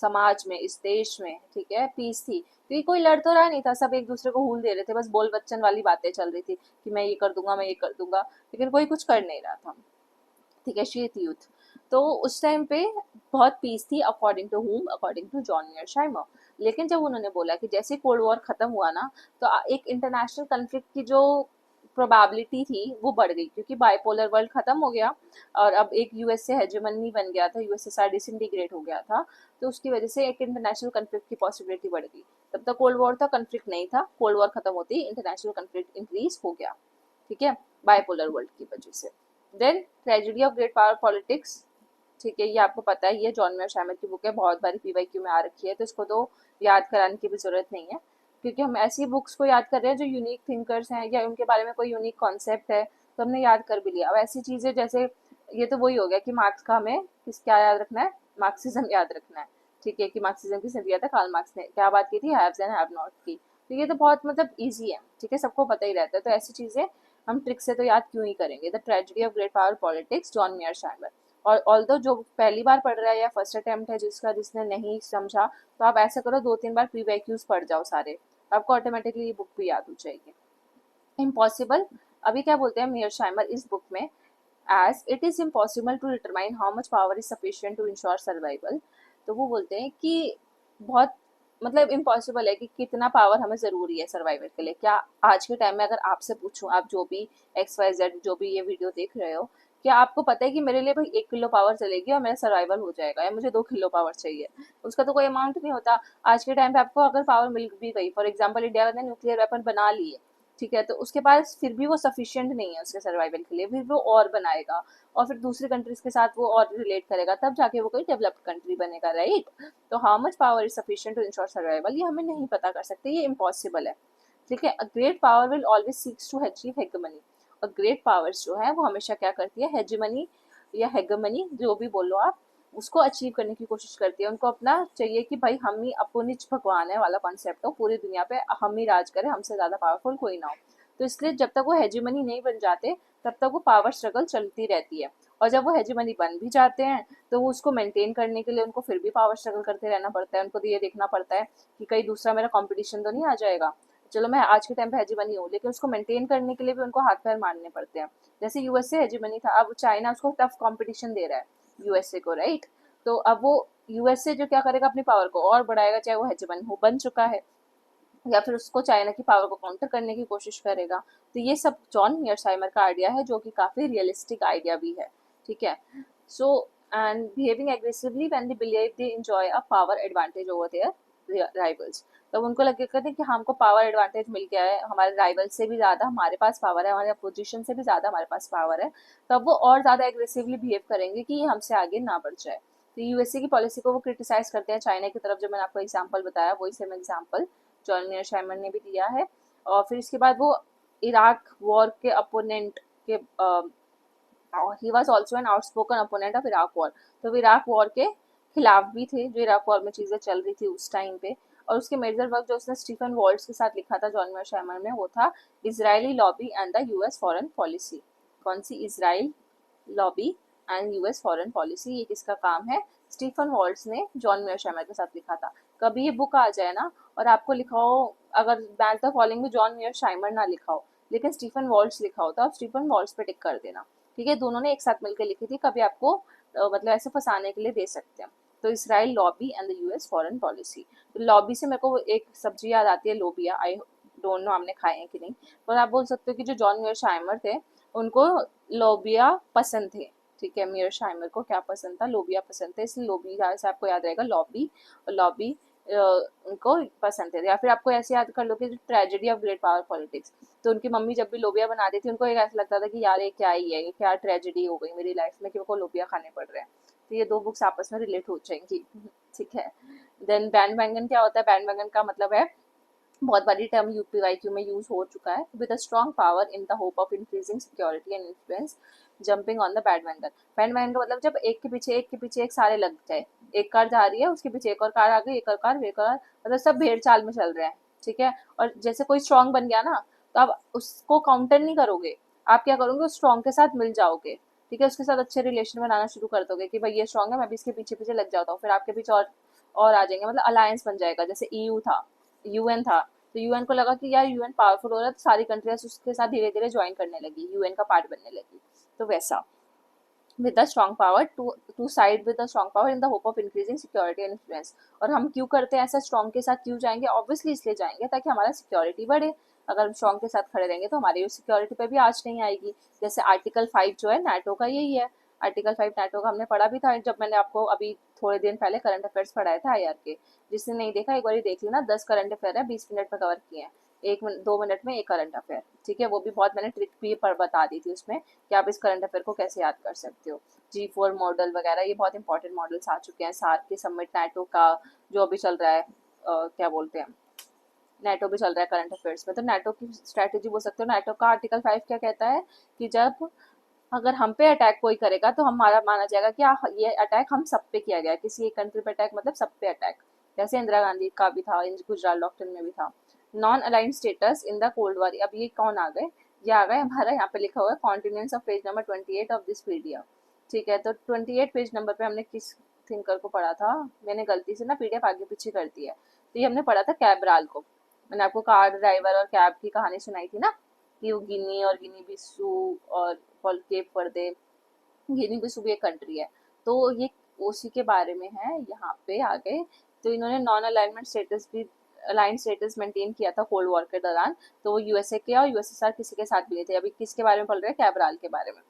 समाज में, इस देश में। ठीक है, पीस थी क्योंकि कोई लड़ तो रहा नहीं था, सब एक दूसरे को हूल दे रहे थे, बस बोल बच्चन वाली बातें चल रही थी कि मैं ये कर दूंगा, मैं ये कर दूंगा, लेकिन कोई कुछ कर नहीं रहा था। ठीक है, शीत युद्ध। तो उस टाइम पे बहुत पीस थी, according to whom, according to John Mearsheimer. लेकिन जब उन्होंने बोला कि जैसे कोल्ड वॉर खत्म हुआ ना तो एक इंटरनेशनल कन्फ्लिक्ट की जो प्रोबेबिलिटी थी वो बढ़ गई, क्योंकि बाइपोलर वर्ल्ड खत्म हो गया और अब एक यूएस से हेजेमनी बन गया था, यूएसएसआर डिसइंटीग्रेट हो गया था, तो उसकी वजह से एक इंटरनेशनल कन्फ्लिक्ट की पॉसिबिलिटी बढ़ गई। तब तक कोल्ड वॉर था, कन्फ्लिक्ट नहीं था, कोल्ड वॉर खत्म होती इंटरनेशनल कन्फ्लिक्ट इंक्रीज हो गया। ठीक है, बाइपोलर वर्ल्ड की वजह से। Then tragedy of great power politics. ठीक है, ये आपको पता है, ये जॉन मीयरशाइमर की बुक है, बहुत बारी पीवाईक्यू में आ रखी है, तो इसको तो याद कराने की भी जरूरत नहीं है, क्योंकि हम ऐसी बुक्स को याद कर रहे हैं जो यूनिक थिंकर्स हैं या उनके बारे में कोई यूनिक कॉन्सेप्ट है तो हमने याद कर भी लिया। अब ऐसी चीज़ें जैसे ये तो वही हो गया कि मार्क्स का हमें क्या याद रखना है, मार्क्सिज्म याद रखना है। ठीक है, कि मार्क्सिज्म किसने दिया था, कार्ल मार्क्स ने। क्या बात की थी, हैव्स एंड हैव नॉट की। तो ये तो बहुत मतलब ईजी है, ठीक है, सबको पता ही रहता है, तो ऐसी चीज़ें हम ट्रिक से तो याद क्यों ही करेंगे। The tragedy of great power politics, John Mearsheimer. और ऑल्दो जो पहली बार पढ़ रहा है या फर्स्ट अटेम्प्ट है जिसने नहीं समझा, तो आप ऐसा करो 2-3 बार पीवाईक्यूज पढ़ जाओ सारे, आपको ऑटोमेटिकली ये बुक भी याद हो जाएगी। इम्पॉसिबल, अभी क्या बोलते हैं मीयरशाइमर इस बुक में, as it is impossible to determine how much power is sufficient to ensure survival. तो वो बोलते हैं कि बहुत मतलब इम्पॉसिबल है कि कितना पावर हमें ज़रूरी है सर्वाइवल के लिए। क्या आज के टाइम में अगर आपसे पूछूं, आप जो भी XYZ जो भी ये वीडियो देख रहे हो, क्या आपको पता है कि मेरे लिए भाई 1 किलो पावर चलेगी और मेरा सर्वाइवल हो जाएगा, या मुझे 2 किलो पावर चाहिए? उसका तो कोई अमाउंट नहीं होता। आज के टाइम पे आपको अगर पावर मिल भी गई, फॉर एग्जाम्पल इंडिया ने न्यूक्लियर वेपन बना लिए, ठीक है, तो उसके पास फिर भी वो सफिशिएंट नहीं है उसके सर्वाइवल के लिए, फिर वो और बनाएगा और फिर दूसरी कंट्रीज के साथ वो और रिलेट करेगा, तब जाके वो कोई डेवलप्ड कंट्री बनेगा, राइट। तो how much power is sufficient to ensure survival, ये हमें नहीं पता कर सकते, ये इम्पॉसिबल है। ठीक है, a great power will always seeks to achieve hegemony. और ग्रेट पावर्स जो है वो हमेशा क्या करती है, हेजेमनी या हेगेमनी जो भी बोलो आप, उसको अचीव करने की कोशिश करती है। उनको अपना चाहिए कि भाई हम ही अपुनिच भगवान है वाला कॉन्सेप्ट हो, पूरी दुनिया पे हम ही राज करें, हमसे ज़्यादा पावरफुल कोई ना हो। तो इसलिए जब तक वो हेजेमनी नहीं बन जाते तब तक वो पावर स्ट्रगल चलती रहती है। और जब वो हेजेमनी बन भी जाते हैं तो वो उसको मेंटेन करने के लिए उनको फिर भी पावर स्ट्रगल करते रहना पड़ता है। उनको तो ये देखना पड़ता है कि कहीं दूसरा मेरा कंपटीशन तो नहीं आ जाएगा। चलो मैं आज के टाइम पे हेजेमनी हूँ, लेकिन उसको मेंटेन करने के लिए भी उनको हाथ पैर मारने पड़ते हैं। जैसे यूएसए हेजेमनी था, अब चाइना उसको टफ कंपटीशन दे रहा है यूएसए को, राइट। तो अब वो यूएसए जो क्या करेगा, अपनी पावर को और बढ़ाएगा, चाहे वो हेजेमन हो बन चुका है या फिर उसको चाइना की पावर को काउंटर करने की कोशिश करेगा। तो ये सब जॉन मीयरशाइमर का आइडिया है जो कि काफ़ी रियलिस्टिक आइडिया भी है। ठीक है, so and behaving aggressively when they believe they enjoy a power advantage over their rivals. तब उनको लगेगा कि हाँ, हमको पावर एडवांटेज मिल गया है, हमारे राइवल से भी ज़्यादा हमारे पास पावर है, हमारे अपोजिशन से भी ज़्यादा हमारे पास पावर है, तब वो और ज़्यादा एग्रेसिवली बिहेव करेंगे कि ये हमसे आगे ना बढ़ जाए। तो यूएसए की पॉलिसी को वो क्रिटिसाइज करते हैं चाइना की तरफ, जो मैंने आपको एग्जाम्पल बताया वही सेम एग्जाम्पल जॉन मेयरशाइमर ने भी दिया है। और फिर इसके बाद वो इराक वॉर के अपोनेंट के he was also an outspoken opponent of Iraq war. तो वो इराक वॉर के खिलाफ भी थे, जो इराक वॉर में चीज़ें चल रही थी उस टाइम पे। और उसके मेजर वर्क जो उसने स्टीफन वॉल्ट्स के साथ लिखा था जॉन मेयरशाइमर ने, वो था Israeli lobby and the US foreign policy. कौन सी? Israel lobby and US foreign policy. ये किसका काम है? स्टीफन वॉल्ट्स ने जॉन मेयरशाइमर के साथ लिखा था। कभी ये बुक आ जाए ना और आपको लिखा हो, अगर बैक द फॉलोइंग में जॉन मेयरशाइमर ना लिखा हो लेकिन स्टीफन वॉल्ट्स लिखा हो, तो आप स्टीफन वॉल्ट्स पे टिक कर देना। ठीक है, दोनों ने एक साथ मिलकर लिखी थी, कभी आपको मतलब ऐसे फंसाने के लिए दे सकते हैं। तो Israel lobby and the US foreign policy. तो लॉबी से मेरे को एक सब्जी याद आती है, लोबिया। आई डोंट नो आपने खाए हैं कि नहीं, पर आप बोल सकते हो कि जो जॉन मेयरशाइमर थे उनको लोबिया पसंद थे। ठीक है, मेयरशाइमर को क्या पसंद था? लोबिया पसंद थे, इसलिए लोबिया से आपको याद रहेगा लॉबी। और लॉबी उनको पसंद थे। या फिर आपको ऐसे याद कर लो कि tragedy of great power politics. तो उनकी मम्मी जब भी लोबिया बनाती थी उनको एक ऐसा लगता था कि यार ये क्या ही है, ये क्या ट्रेजेडी हो गई मेरी लाइफ में कि मेरे को लोबिया खाने पड़ रहे हैं। तो ये दो बुक्स आपस में रिलेट हो जाएंगी। ठीक है। देन बैंडवैगन क्या होता है? बैंडवैगन का मतलब है, बहुत बड़ी टर्म यूपीवाईक्यू में यूज हो चुका है, with a strong power in the hope of increasing security and influence, jumping on the bandwagon. Bandwagon का मतलब जब एक के पीछे एक सारे लग जाए, एक कार जा रही है उसके पीछे एक और कार आ गई, एक और कार, एक और कार, मतलब सब भेड़ चाल में चल रहे हैं। ठीक है, और जैसे कोई स्ट्रॉन्ग बन गया ना, तो आप उसको काउंटर नहीं करोगे, आप क्या करोगे? उस स्ट्रॉन्ग के साथ मिल जाओगे। ठीक है, उसके साथ अच्छे रिलेशन बनाना शुरू कर दोगे कि भाई ये स्ट्रॉन्ग है, मैं भी इसके पीछे पीछे लग जाता हूँ, फिर आपके पीछे और आ जाएंगे, मतलब अलायंस बन जाएगा। जैसे ईयू था, यूएन था, तो यूएन को लगा कि यार यूएन पावरफुल हो रहा है, तो सारी कंट्रीज उसके साथ धीरे धीरे ज्वाइन करने लगी, यूएन का पार्ट बनने लगी। तो वैसा, with a strong power to side with a strong power in the hope of increasing security and influence। और हम क्यों करते हैं ऐसा? स्ट्रॉन्ग के साथ क्यों जाएंगे? ऑब्वियसली इसलिए जाएंगे ताकि हमारा सिक्योरिटी बढ़े। अगर हम स्ट्रॉन्ग के साथ खड़े रहेंगे तो हमारी सिक्योरिटी पे भी आँच नहीं आएगी। जैसे आर्टिकल 5 जो है नाटो का, यही है। आर्टिकल 5 नाटो का हमने पढ़ा भी था, जब मैंने आपको अभी थोड़े दिन पहले करंट अफेयर्स पढ़ाए थे आईआर के। जिसने नहीं देखा एक बार देख लेना, 10 करंट अफेयर है, 20 मिनट में कवर किए हैं। 2 मिनट में एक करंट अफेयर। ठीक है, वो भी बहुत मैंने ट्रिक भी पर बता दी थी उसमें कि आप इस करंट अफेयर को कैसे याद कर सकते हो। G4 मॉडल वगैरह, ये बहुत इंपॉर्टेंट मॉडल्स आ चुके हैं। सार्क के समिट, नाटो का जो अभी चल रहा है, क्या बोलते हैं, नाटो भी चल रहा है करंट अफेयर्स में, तो नाटो की स्ट्रैटेजी बोल सकते हो। नाटो का आर्टिकल 5 क्या कहता है कि जब अगर हम पे अटैक कोई करेगा तो हमारा माना जाएगा कि ये अटैक हम सब पे किया गया, किसी एक कंट्री पे अटैक मतलब सब पे अटैक। जैसे इंदिरा गांधी का भी था, गुजरात डॉक्टर में भी था। Non aligned status in the cold war. अब ये कौन आ गए? ये आ गए हमारा, यहाँ पे लिखा हुआ है continents of page number 28 of this PDF. ठीक है, तो 28 पेज नंबर पे हमने किस थिंकर को पढ़ा था? मैंने गलती से ना पीडीएफ आगे पीछे कर दी है। तो ये हमने पढ़ा था कैब्राल को। मैंने आपको कार ड्राइवर और कैब की कहानी सुनाई थी ना, कि वो गिनी और गिनी बिस्सू और केप वर्दे, गिनी बिस्सू भी एक कंट्री है। तो ये उसी के बारे में है, यहाँ पे आ गए। तो इन्होंने नॉन अलाइनमेंट स्टेटस भी, अलाइन स्टेटस मेंटेन किया था कोल्ड वॉर के दौरान। तो वो यूएसए के और यूएसएसआर किसी के साथ भी नहीं थे। अभी किसके बारे में पढ़ रहे हैं? कैब्राल के बारे में।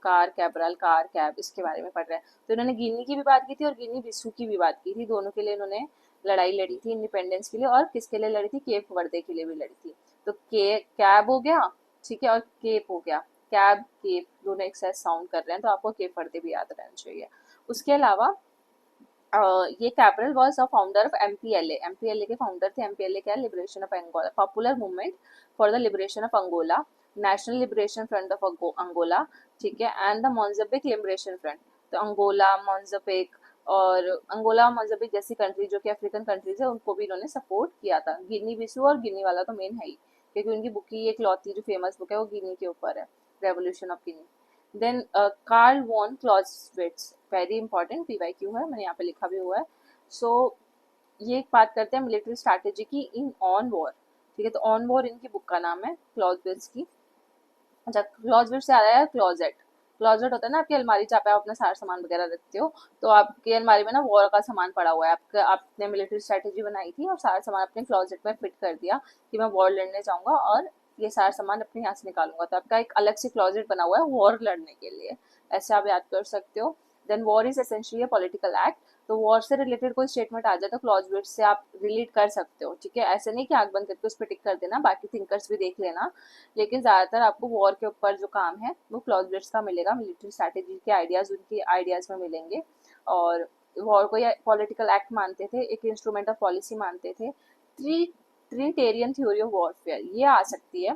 कार कैब्रल, कार कैब, इसके बारे में पढ़ रहे हैं। तो इन्होंने गिनी की भी बात की थी और गिनी बिस्सू की भी बात की थी। दोनों के लिए इन्होंने लड़ाई लड़ी थी इंडिपेंडेंस के लिए, और किसके लिए लड़ी थी? केप वर्दे के लिए भी लड़ी थी। तो कैब हो गया, ठीक है, और केप हो गया। कैब केप दोनों एक साथ साउंड कर रहे हैं, तो आपको केप वर्दे भी याद रहना चाहिए। उसके अलावा ये capital was a founder of MPLA. MPLA के फाउंडर थे। एमपीएलए क्या है? Liberation of Angola, popular movement for the liberation of Angola, national liberation front of Angola. ठीक है, and the Mozambique liberation front. तो अंगोला, मोजाम्बिक और Angola Mozambique जैसी country जो कि अफ्रीकन कंट्रीज है, उनको भी इन्होंने सपोर्ट किया था। गिनी बिसू और गिनी वाला तो मेन है ही, क्योंकि उनकी बुक की एक लौती जो फेमस बुक है वो गिनी के ऊपर है, revolution of Guinea. Then Carl von Clausewitz, very important PYQ है, मैंने यहाँ पे लिखा भी हुआ है। सो ये एक बात करते हैं मिलिट्री स्ट्रैटेजी की इन ऑन वॉर। ठीक है, तो ऑन वॉर इनकी बुक का नाम है, क्लॉजविट्ज की। अच्छा, क्लॉजविट से आ रहा है क्लॉजेट। क्लॉजेट होता है ना आपकी अलमारी, जहाँ पे आप अपना सारा सामान वगैरह रखते हो। तो आपकी अलमारी में ना वॉर का सामान पड़ा हुआ है, आपने मिलिट्री स्ट्रैटेजी बनाई थी और सारा सामान अपने क्लॉजेट में फिट कर दिया कि मैं वॉर लड़ने जाऊंगा और ये सारा सामान अपने यहाँ से निकालूंगा। तो आपका एक अलग से क्लॉजेट बना हुआ है वॉर लड़ने के लिए, ऐसे आप याद कर सकते हो। Then war is essentially political act. तो वॉर से रिलेटेड कोई स्टेटमेंट आ जाए तो क्लॉजविट से आप रिलेट कर सकते हो। ठीक है, ऐसे नहीं कि आंख बंद करके उस पर टिक कर देना, बाकी थिंकर्स भी देख लेना। लेकिन ज़्यादातर आपको वॉर के ऊपर जो काम है वो क्लॉजविट्स का मिलेगा। मिलिट्री स्ट्रैटेजी के आइडियाज़ उनके आइडियाज़ में मिलेंगे। और वॉर को या पॉलिटिकल एक्ट मानते थे, एक इंस्ट्रूमेंट ऑफ पॉलिसी मानते थे। ट्रीटेरियन थ्योरी ऑफ वॉरफेयर ये आ सकती है,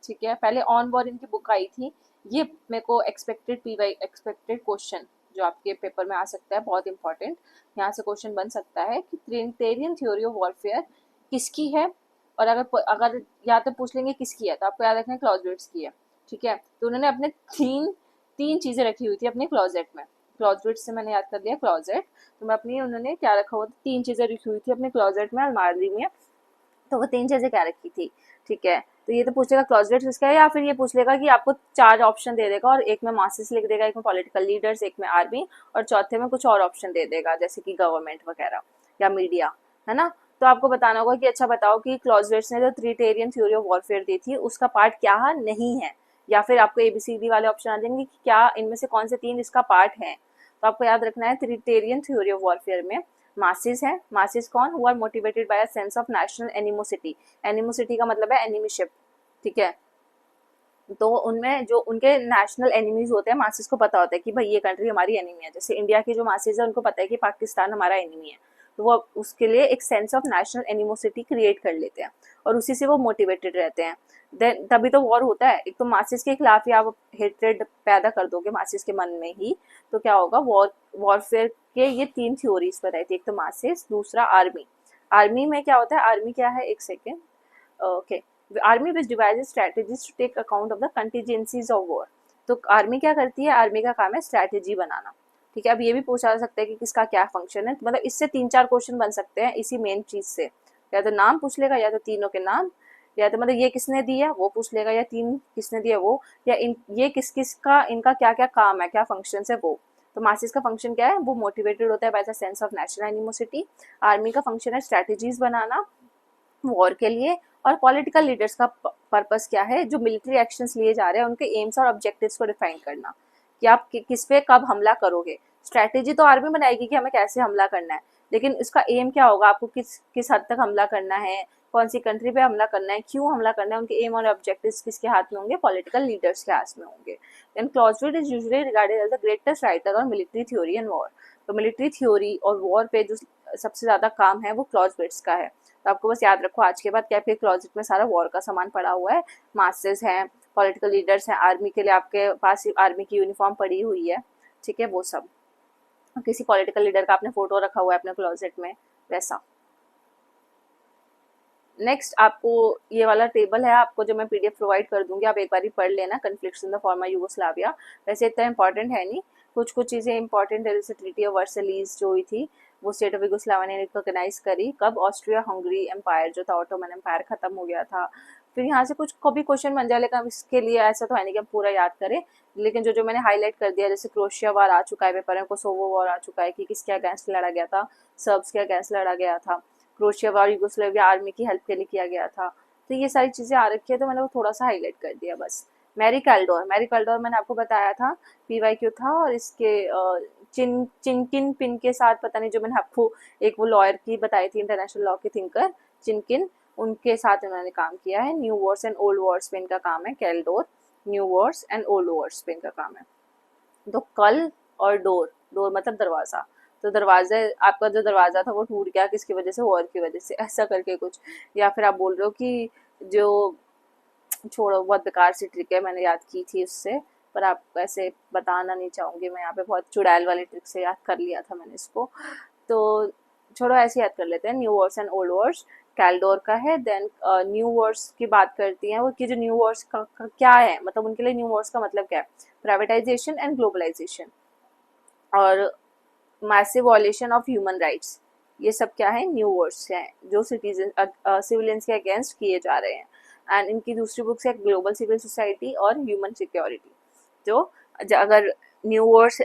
ठीक है। पहले ऑन वॉर इनकी बुक आई थी, ये मेरे को एक्सपेक्टेड पीवाई एक्सपेक्टेड क्वेश्चन जो आपके पेपर में आ सकता है, बहुत इंपॉर्टेंट, यहाँ से क्वेश्चन बन सकता है कि ट्रिनिटेरियन थ्योरी ऑफ वॉरफेयर किसकी है। और अगर या तो पूछ लेंगे किसकी है, तो आपको याद रखना है क्लॉजविट्स की है, ठीक है। तो उन्होंने अपने तीन तीन चीजें रखी हुई थी अपने क्लॉजेट में। क्लॉजविट्स से मैंने याद कर लिया क्लॉजेट, तो मैं अपनी उन्होंने क्या रखा हुआ था, तीन चीजें रखी हुई थी अपने क्लॉजेट में, अलमारी में। तो वो तीन चीजें क्या रखी थी, ठीक है। तो ये तो पूछेगा क्लॉजलेट किसका है, या फिर ये पूछ लेगा कि आपको चार ऑप्शन दे देगा और एक में मासिस लिख देगा, एक में पॉलिटिकल लीडर्स, एक में आर्मी, और चौथे में कुछ और ऑप्शन दे देगा जैसे कि गवर्नमेंट वगैरह या मीडिया, है ना। तो आपको बताना होगा कि अच्छा बताओ कि क्लॉजलेट्स ने जो ट्रिटेरियन थ्योरी ऑफ वॉरफेयर दी थी उसका पार्ट क्या नहीं है, या फिर आपको एबीसीडी वाले ऑप्शन आ जाएंगे कि क्या इनमें से कौन से तीन इसका पार्ट है। तो आपको याद रखना है ट्रिटेरियन थ्योरी ऑफ वॉरफेयर में मासिस है। मासिस कौन, who are motivated by a sense of national animosity. Animosity का मतलब है एनिमीशिप, ठीक है। तो उनमें जो उनके नेशनल एनिमीज होते हैं, मासिस को पता होता है कि भाई ये कंट्री हमारी एनिमी है। जैसे इंडिया की जो मासिस है उनको पता है कि पाकिस्तान हमारा एनिमी है, तो वो उसके लिए एक sense of national animosity create कर लेते हैं और उसी से वो मोटिवेटेड रहते हैं। देन तभी तो वॉर होता है। एक तो मासिस के खिलाफ ही आप हेट्रेड पैदा कर दोगे मासिस के मन में ही, तो क्या होगा, वॉरफेयर के ये तीन थ्योरीज पर रहती है, एक तो मासिस, दूसरा आर्मी। आर्मी में क्या होता है, आर्मी क्या है, एक second, okay. Army which devises strategies to take account of the contingencies of war. तो आर्मी क्या करती है, आर्मी का काम है स्ट्रेटेजी बनाना, ठीक है। अब ये भी पूछा जा सकता है कि किसका क्या फंक्शन है, मतलब इससे तीन चार क्वेश्चन बन सकते हैं इसी मेन चीज से। या तो नाम पूछ लेगा, या तो तीनों के नाम, या तो मतलब ये किसने दिया वो पूछ लेगा, या तीन किसने दिया वो, या ये किस किस का इनका क्या क्या काम है, क्या फंक्शन है वो। तो मासिस का फंक्शन क्या है, वो मोटिवेटेड होता है by the sense of national animosity. Army का फंक्शन है स्ट्रेटेजीज बनाना वॉर के लिए। और पॉलिटिकल लीडर्स का पर्पस क्या है, जो मिलिट्री एक्शंस लिए जा रहे हैं उनके एम्स और ऑब्जेक्टिव्स को डिफाइन करना, कि आप किस पे कब हमला करोगे। स्ट्रैटेजी तो आर्मी बनाएगी कि हमें कैसे हमला करना है, लेकिन इसका एम क्या होगा, आपको किस हद तक हमला करना है, कौन सी कंट्री पे हमला करना है, क्यों हमला करना है, उनके एम और ऑब्जेक्टिव्स किसके हाथ में होंगे, पॉलिटिकल लीडर्स के हाथ में होंगे। Then Clausewitz is usually regarded as the greatest writer on military theory and war. तो मिलिट्री थ्योरी और वॉर पे जो सबसे ज्यादा काम है वो क्लॉजविट्स का है। तो आपको बस याद रखो आज के बाद क्या आपके क्लॉजेट में सारा वॉर का सामान पड़ा हुआ है, मास्टर्स हैं, पॉलिटिकल लीडर्स हैं, आर्मी के लिए आपके पास आर्मी की यूनिफॉर्म पड़ी हुई है, ठीक है, वो सब। किसी पॉलिटिकल लीडर का आपने फोटो रखा हुआ है अपने क्लॉजेट में, वैसा। नेक्स्ट आपको ये वाला टेबल है, आपको जो मैं पीडीएफ प्रोवाइड कर दूंगी, आप एक बार ही पढ़ लेना, conflicts in the former Yugoslavia. वैसे इतना इंपॉर्टेंट है नहीं, कुछ कुछ चीज़ें इंपॉर्टेंट है, जैसे ट्रीटी ऑफ वर्सलीज जो हुई थी वो स्टेट ऑफ यूगोस्लाविया ने रिकॉग्नाइज करी कब, ऑस्ट्रिया हंगरी एम्पायर जो था, ऑटोमन एम्पायर खत्म हो गया था। फिर यहाँ से कुछ कभी क्वेश्चन बन जाए, लेकिन इसके लिए ऐसा तो है नहीं कि हम पूरा याद करें, लेकिन जो मैंने हाईलाइट कर दिया, जैसे क्रोशिया वार आ चुका है पेपर में, कोसोवो वॉर आ चुका है कि किसके अगेंस्ट लड़ा गया था, सर्ब्स के अगेंस्ट लड़ा गया था, क्रोशिया और यूगोस्लाविया आर्मी की हेल्प के लिए किया गया था। तो ये सारी चीज़ें आ रखी है, तो मैंने वो थोड़ा सा हाईलाइट कर दिया बस। मैरी कैल्डोर मैंने आपको बताया था, पीवाईक्यू था, और इसके चिनकिन पिन के साथ, पता नहीं, जो मैंने आपको एक वो लॉयर की बताई थी, इंटरनेशनल लॉ के थिंकर चिनकिन, उनके साथ इन्होंने काम किया है। New wars and old wars पे इनका काम है, Kaldor, new wars and old wars पे इनका काम है। तो कल और डोर, डोर मतलब दरवाज़ा, तो दरवाजा, आपका जो दरवाज़ा था वो टूट गया किसकी वजह से, वॉर की वजह से, ऐसा करके कुछ। या फिर आप बोल रहे हो कि जो, छोड़ो, बहुत बेकार सी ट्रिक है, मैंने याद की थी उससे, पर आप ऐसे बताना नहीं चाहूँगी मैं यहाँ पे, बहुत चुड़ैल वाली ट्रिक से याद कर लिया था मैंने इसको, तो छोड़ो, ऐसे याद कर लेते हैं। New wars and old wars Kaldor का है। देन न्यू वॉर्स की बात करती हैं वो, कि जो न्यू वॉर्स का क्या है, मतलब उनके लिए न्यू वॉर्स का मतलब क्या है, प्राइवेटाइजेशन एंड ग्लोबलाइजेशन और massive violation of human rights, ये सब क्या है, न्यू वॉर्स हैं जो सिविलियंस के अगेंस्ट किए जा रहे हैं। एंड इनकी दूसरी बुक्स है ग्लोबल सिविल सोसाइटी और ह्यूमन सिक्योरिटी। जो अगर new wars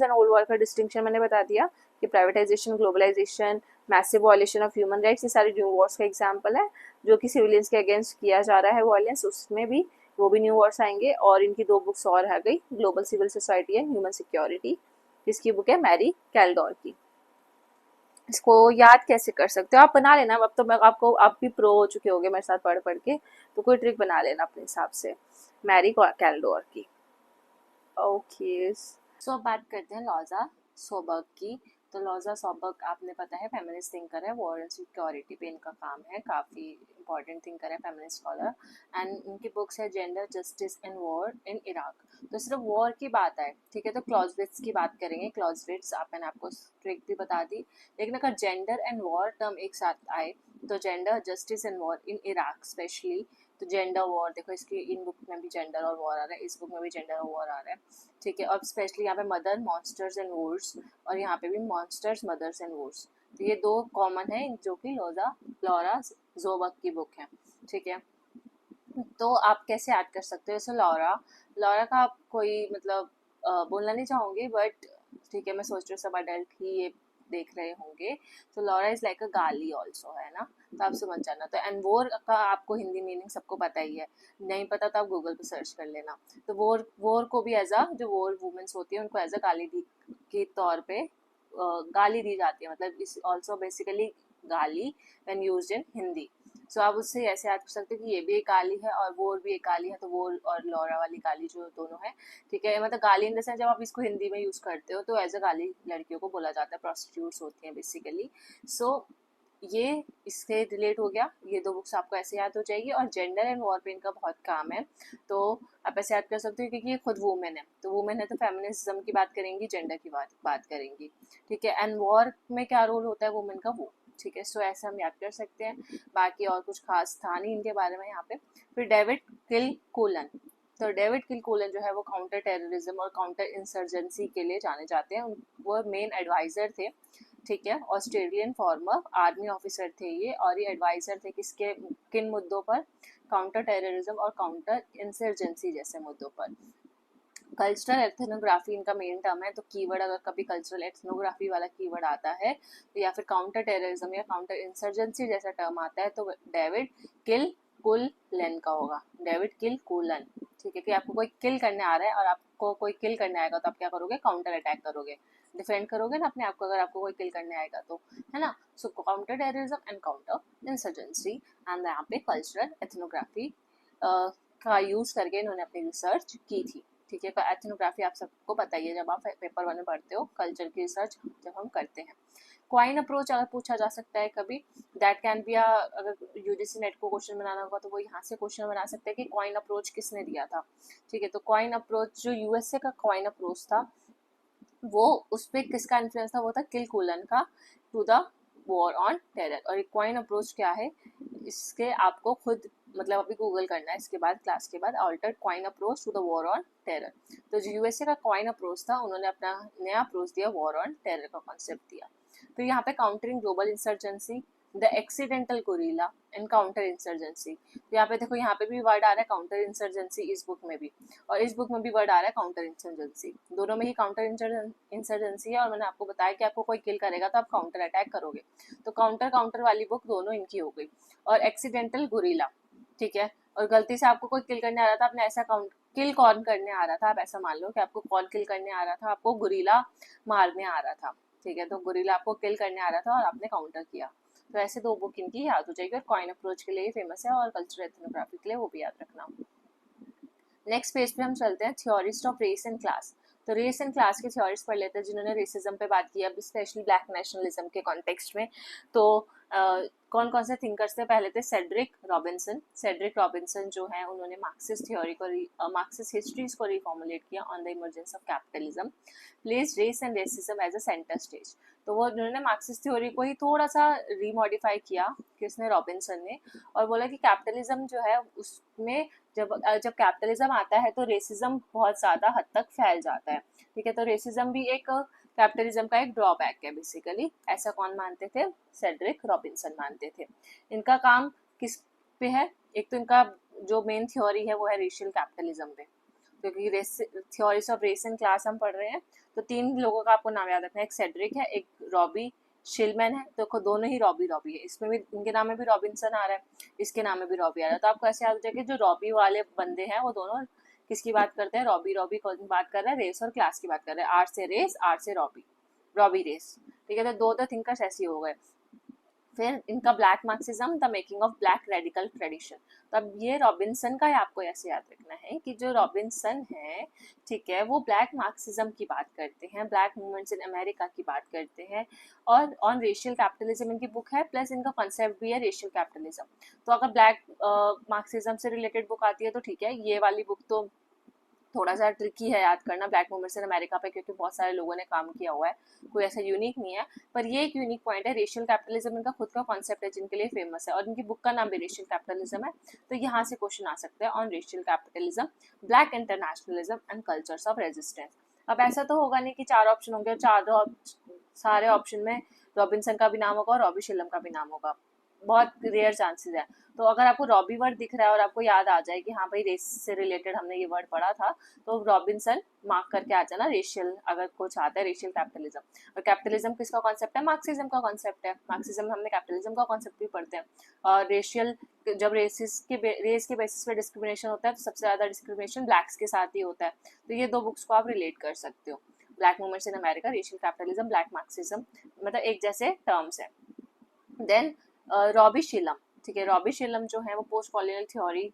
and old war का डिस्टिंक्शन मैंने बता दिया कि privatization, globalization, massive violation of human rights, ये सारे न्यू वॉर्स का एग्जाम्पल है जो कि सिविलियंस के अगेंस्ट किया जा रहा है वॉयलेंस, उसमें भी वो भी न्यू वॉर्स आएंगे। और इनकी दो बुक्स और आ गई, global civil society and human security, जिसकी बुक है मैरी कैल्डोर की। इसको याद कैसे कर सकते हो आप, बना लेना, अब तो मैं आपको, आप भी प्रो हो चुके होगे मेरे साथ पढ़ पढ़ के, तो कोई ट्रिक बना लेना अपने हिसाब से, मैरी कैल्डोर की। ओके, सो बात करते हैं लॉजा। सोबर्ग की। तो लॉजा सोबर्ग आपने पता है फेमिनिस्ट थिंकर है, वॉर एंड सिक्योरिटी पे इनका काम है, काफ़ी इंपॉर्टेंट थिंकर है, फेमिनिस्ट स्कॉलर। एंड इनकी बुक्स है gender, justice and war in Iraq. तो सिर्फ वॉर की बात आए, ठीक है, तो क्लॉजविट्स की बात करेंगे। क्लॉजविट्स मैंने आपको ट्रिक भी बता दी, लेकिन अगर जेंडर एंड वॉर टर्म एक साथ आए तो gender, justice and war in Iraq specially, तो जेंडर वॉर देखो, इसकी इन बुक में भी जेंडर और वॉर आ रहा है, इस बुक में भी जेंडर और वॉर आ रहा है, ठीक है। और स्पेशली यहाँ पे मदर, मॉन्स्टर्स एंड वॉर्स, और यहाँ पे भी मॉन्स्टर्स, मदर्स एंड वॉर्स। तो ये दो कॉमन है जो कि लॉरा जोबर्ग की बुक है, ठीक है। तो आप कैसे ऐड कर सकते हो, जैसे लॉरा, लॉरा का आप कोई मतलब बोलना नहीं चाहूँगी, बट ठीक है, मैं सोच रही हूँ सब अडल्ट ही ये देख रहे होंगे। तो लॉरा इज लाइक अ गाली ऑल्सो, है ना, तो आप समझ जाना। तो एंड वोर का आपको हिंदी मीनिंग सबको पता ही है, नहीं पता तो आप गूगल पे सर्च कर लेना। तो वोर, वोर को भी एज अ, जो वोर वुमेन्स होती है उनको एज अ गाली दी के तौर पे गाली दी जाती है, मतलब इस ऑल्सो बेसिकली गाली व्हेन यूज्ड इन हिंदी। सो आप उससे ऐसे याद कर सकते हो कि ये भी एक गाली है और वोर भी एक गाली है, तो वोर और लॉरा वाली गाली जो दोनों है, ठीक है, मतलब गाली इन द सेंस जब आप इसको हिंदी में यूज करते हो तो एज अ गाली लड़कियों को बोला जाता है, प्रोस्टिट्यूट्स होती हैं बेसिकली। सो ये इससे रिलेट हो गया, ये दो बुक्स आपको ऐसे याद हो जाएगी। और जेंडर एंड वॉर पे इनका बहुत काम है, तो आप ऐसे याद कर सकते हो क्योंकि ये खुद वुमेन है, तो वुमेन है तो फेमिनिज्म की बात करेंगी, जेंडर की बात करेंगी, ठीक है। एंड वॉर में क्या रोल होता है वुमेन का, वो, ठीक है। सो ऐसे हम याद कर सकते हैं, बाकी और कुछ खास था नहीं इनके बारे में यहाँ पे। फिर डेविड किल कूलन, तो डेविड किल कूलन जो है वो काउंटर टेररिज्म और काउंटर इंसर्जेंसी के लिए जाने जाते हैं, वो मेन एडवाइजर थे, ठीक है, ऑस्ट्रेलियन फॉर्मर आर्मी ऑफिसर थे ये, और ये एडवाइजर थे किसके, किन मुद्दों पर, काउंटर टेररिज्म और काउंटर इंसर्जेंसी जैसे मुद्दों पर। कल्चरल एथनोग्राफी इनका मेन टर्म है, तो कीवर्ड अगर कभी कल्चरल एथनोग्राफी वाला कीवर्ड आता है तो या फिर काउंटर टेररिज्म या काउंटर इंसर्जेंसी जैसा टर्म आता है तो डेविड किल कुलन का होगा, डेविड किल कुलन, ठीक है। कि आपको कोई किल करने आ रहा है और आपको कोई किल करने आएगा तो आप क्या करोगे, काउंटर अटैक करोगे, डिफेंड करोगे ना अपने आप को, अगर आपको कोई किल करने आएगा तो, है ना। So counter terrorism and counter insurgency, and यहाँ पे कल्चरल एथनोग्राफी का यूज करके इन्होंने अपनी रिसर्च की थी, ठीक है। एथनोग्राफी आप सबको पता ही है, जब आप पेपर 1 में पढ़ते हो कल्चर की रिसर्च जब हम करते हैं। क्वाइन अप्रोच अगर पूछा जा सकता है कभी, दैट कैन बी अगर यूजीसी नेट को क्वेश्चन बनाना होगा तो वो यहाँ से क्वेश्चन बना सकते हैं कि क्वाइन अप्रोच किसने दिया था, ठीक है। तो क्वाइन अप्रोच जो यूएसए का क्वाइन अप्रोच था, वो उस पर किसका इन्फ्लुएंस था, वो था किल कूलन का, to the war on terror. और क्वाइन अप्रोच क्या है, इसके आपको खुद मतलब अभी गूगल करना है इसके बाद, क्लास के बाद, altered coin approach to the war on terror. तो जो यूएसए का क्वाइन अप्रोच था, उन्होंने अपना नया अप्रोच दिया, वॉर ऑन टेरर का कॉन्सेप्ट दिया। तो यहाँ पे countering global insurgency, the accidental gorilla and counter insurgency. तो यहाँ पे देखो, यहाँ पे भी वर्ड आ रहा है काउंटर इंसर्जेंसी, इस बुक में भी, और इस बुक में भी वर्ड आ रहा है काउंटर इंसर्जेंसी, दोनों में ही काउंटर इंसर्जेंसी है। और मैंने आपको बताया कि आपको कोई किल करेगा तो आप काउंटर अटैक करोगे, तो काउंटर काउंटर वाली बुक दोनों इनकी हो गई। और एक्सीडेंटल गोरिल्ला, ठीक है, और गलती से आपको कोई किल करने आ रहा था, आपने ऐसा काउंट, किल कौन करने आ रहा था, आप ऐसा मान लो कि आपको कौन किल करने आ रहा था, आपको गोरिल्ला मारने आ रहा था, ठीक है। तो गोरिल्ला आपको किल करने आ रहा था और आपने काउंटर किया। तो ऐसे दो बुक इनकी याद हो जाएगी, और कॉइन अप्रोच के लिए फेमस है और कल्चरल एथनोग्राफी के लिए वो भी याद रखना। नेक्स्ट पेज पे हम चलते हैं, theorist of race and class. तो रेस एंड क्लास के थ्योरिस्ट पढ़ लेते हैं जिन्होंने रेसिज्म पे बात की है, स्पेशली ब्लैक नेशनलिज्म के कॉन्टेक्स्ट में। तो कौन कौन से थिंकर्स थे, पहले थे सेड्रिक रॉबिन्सन। सेड्रिक रॉबिन्सन जो है उन्होंने मार्क्सिस्ट थ्योरी को, मार्क्सिस्ट हिस्ट्रीज को रिफॉर्मुलेट किया on the emergence of capitalism, place race and racism as a center stage. तो वो उन्होंने मार्क्सिस्ट थ्योरी को ही थोड़ा सा रीमॉडिफाई किया, किसने, रॉबिन्सन ने, और बोला कि कैपिटलिज्म जो है उसमें जब जब कैपिटलिज्म आता है तो रेसिज्म बहुत ज़्यादा हद तक फैल जाता है, ठीक है। तो रेसिज्म भी एक कैपिटलिज्म का एक ड्रॉबैक है बेसिकली, ऐसा कौन मानते थे, सेड्रिक रॉबिन्सन मानते थे। इनका काम किस पे है, एक तो इनका जो मेन थ्योरी है वो है रेशियल कैपिटलिज्म पे, क्योंकि theories of race and class हम पढ़ रहे हैं। तो 3 लोगों का आपको नाम याद रखना है, एक सेड्रिक है, एक रॉबी शिलमैन है, तो दोनों ही रॉबी रॉबी है, इसमें भी इनके नाम में भी रॉबिन्सन आ रहा है, इसके नाम में भी रॉबी आ रहा है। तो आपको ऐसे याद हो जाएगा जो रॉबी वाले बंदे हैं वो दोनों किसकी बात करते हैं, रॉबी रॉबी कौन बात कर रहा है, रेस और क्लास की बात कर रहे हैं, आर से रेस, आर से रॉबी, रॉबी रेस, ठीक है। तो दो थिंकर्स ऐसे हो गए। फिर इनका black Marxism, the making of black radical tradition. तो अब ये रॉबिन्सन का आपको ऐसे याद रखना है कि जो रॉबिन्सन है, ठीक है, वो ब्लैक मार्क्सिज्म की बात करते हैं, ब्लैक मूवमेंट्स इन अमेरिका की बात करते हैं, और ऑन रेशियल कैपिटलिज्म इनकी बुक है, प्लस इनका कॉन्सेप्ट भी है रेशियल कैपिटलिज्म। तो अगर ब्लैक मार्क्सिज्म से रिलेटेड बुक आती है तो ठीक है, ये वाली बुक तो थोड़ा सा ट्रिकी है याद करना, ब्लैक मूवमेंट्स इन अमेरिका पे, क्योंकि बहुत सारे लोगों ने काम किया हुआ है, कोई ऐसा यूनिक नहीं है, पर ये एक यूनिक पॉइंट है। रेशियल कैपिटलिज्म इनका खुद का कॉन्सेप्ट है जिनके लिए फेमस है, और इनकी बुक का नाम भी रेशियल कैपिटलिज्म है। तो यहाँ से क्वेश्चन आ सकते हैं on racial capitalism, black internationalism and cultures of resistance. अब ऐसा तो होगा नहीं कि 4 ऑप्शन होंगे और चारों सारे ऑप्शन में रॉबिन्सन का भी नाम होगा और रॉबी शिलम का भी नाम होगा, बहुत रेयर चांसेस है। तो अगर आपको रॉबी वर्ड दिख रहा है और आपको याद आ जाए कि हाँ भाई रेस से रिलेटेड हमने ये वर्ड पढ़ा था, तो रॉबिन्सन मार्क करके आ जाना। रेशियल अगर कुछ आता है, रेशियल कैपिटलिज्म। और कैपिटलिज्म किसका कॉन्सेप्ट है? मार्क्सिज्म का कॉन्सेप्ट है। मार्क्सिज्म में हमने कैपिटलिज्म का कॉन्सेप्ट भी पढ़ते हैं। और रेशियल, जब रेस के बेसिस पे डिस्क्रिमिनेशन होता है तो सबसे ज्यादा डिस्क्रिमिनेशन ब्लैक्स के साथ ही होता है। तो ये 2 बुक्स को आप रिलेट कर सकते हो, black movements in America, racial capitalism, black Marxism, मतलब एक जैसे टर्म्स है। देन रॉबी शिलम, ठीक है, रॉबी शिलम जो है वो पोस्ट कॉलोनियल थ्योरी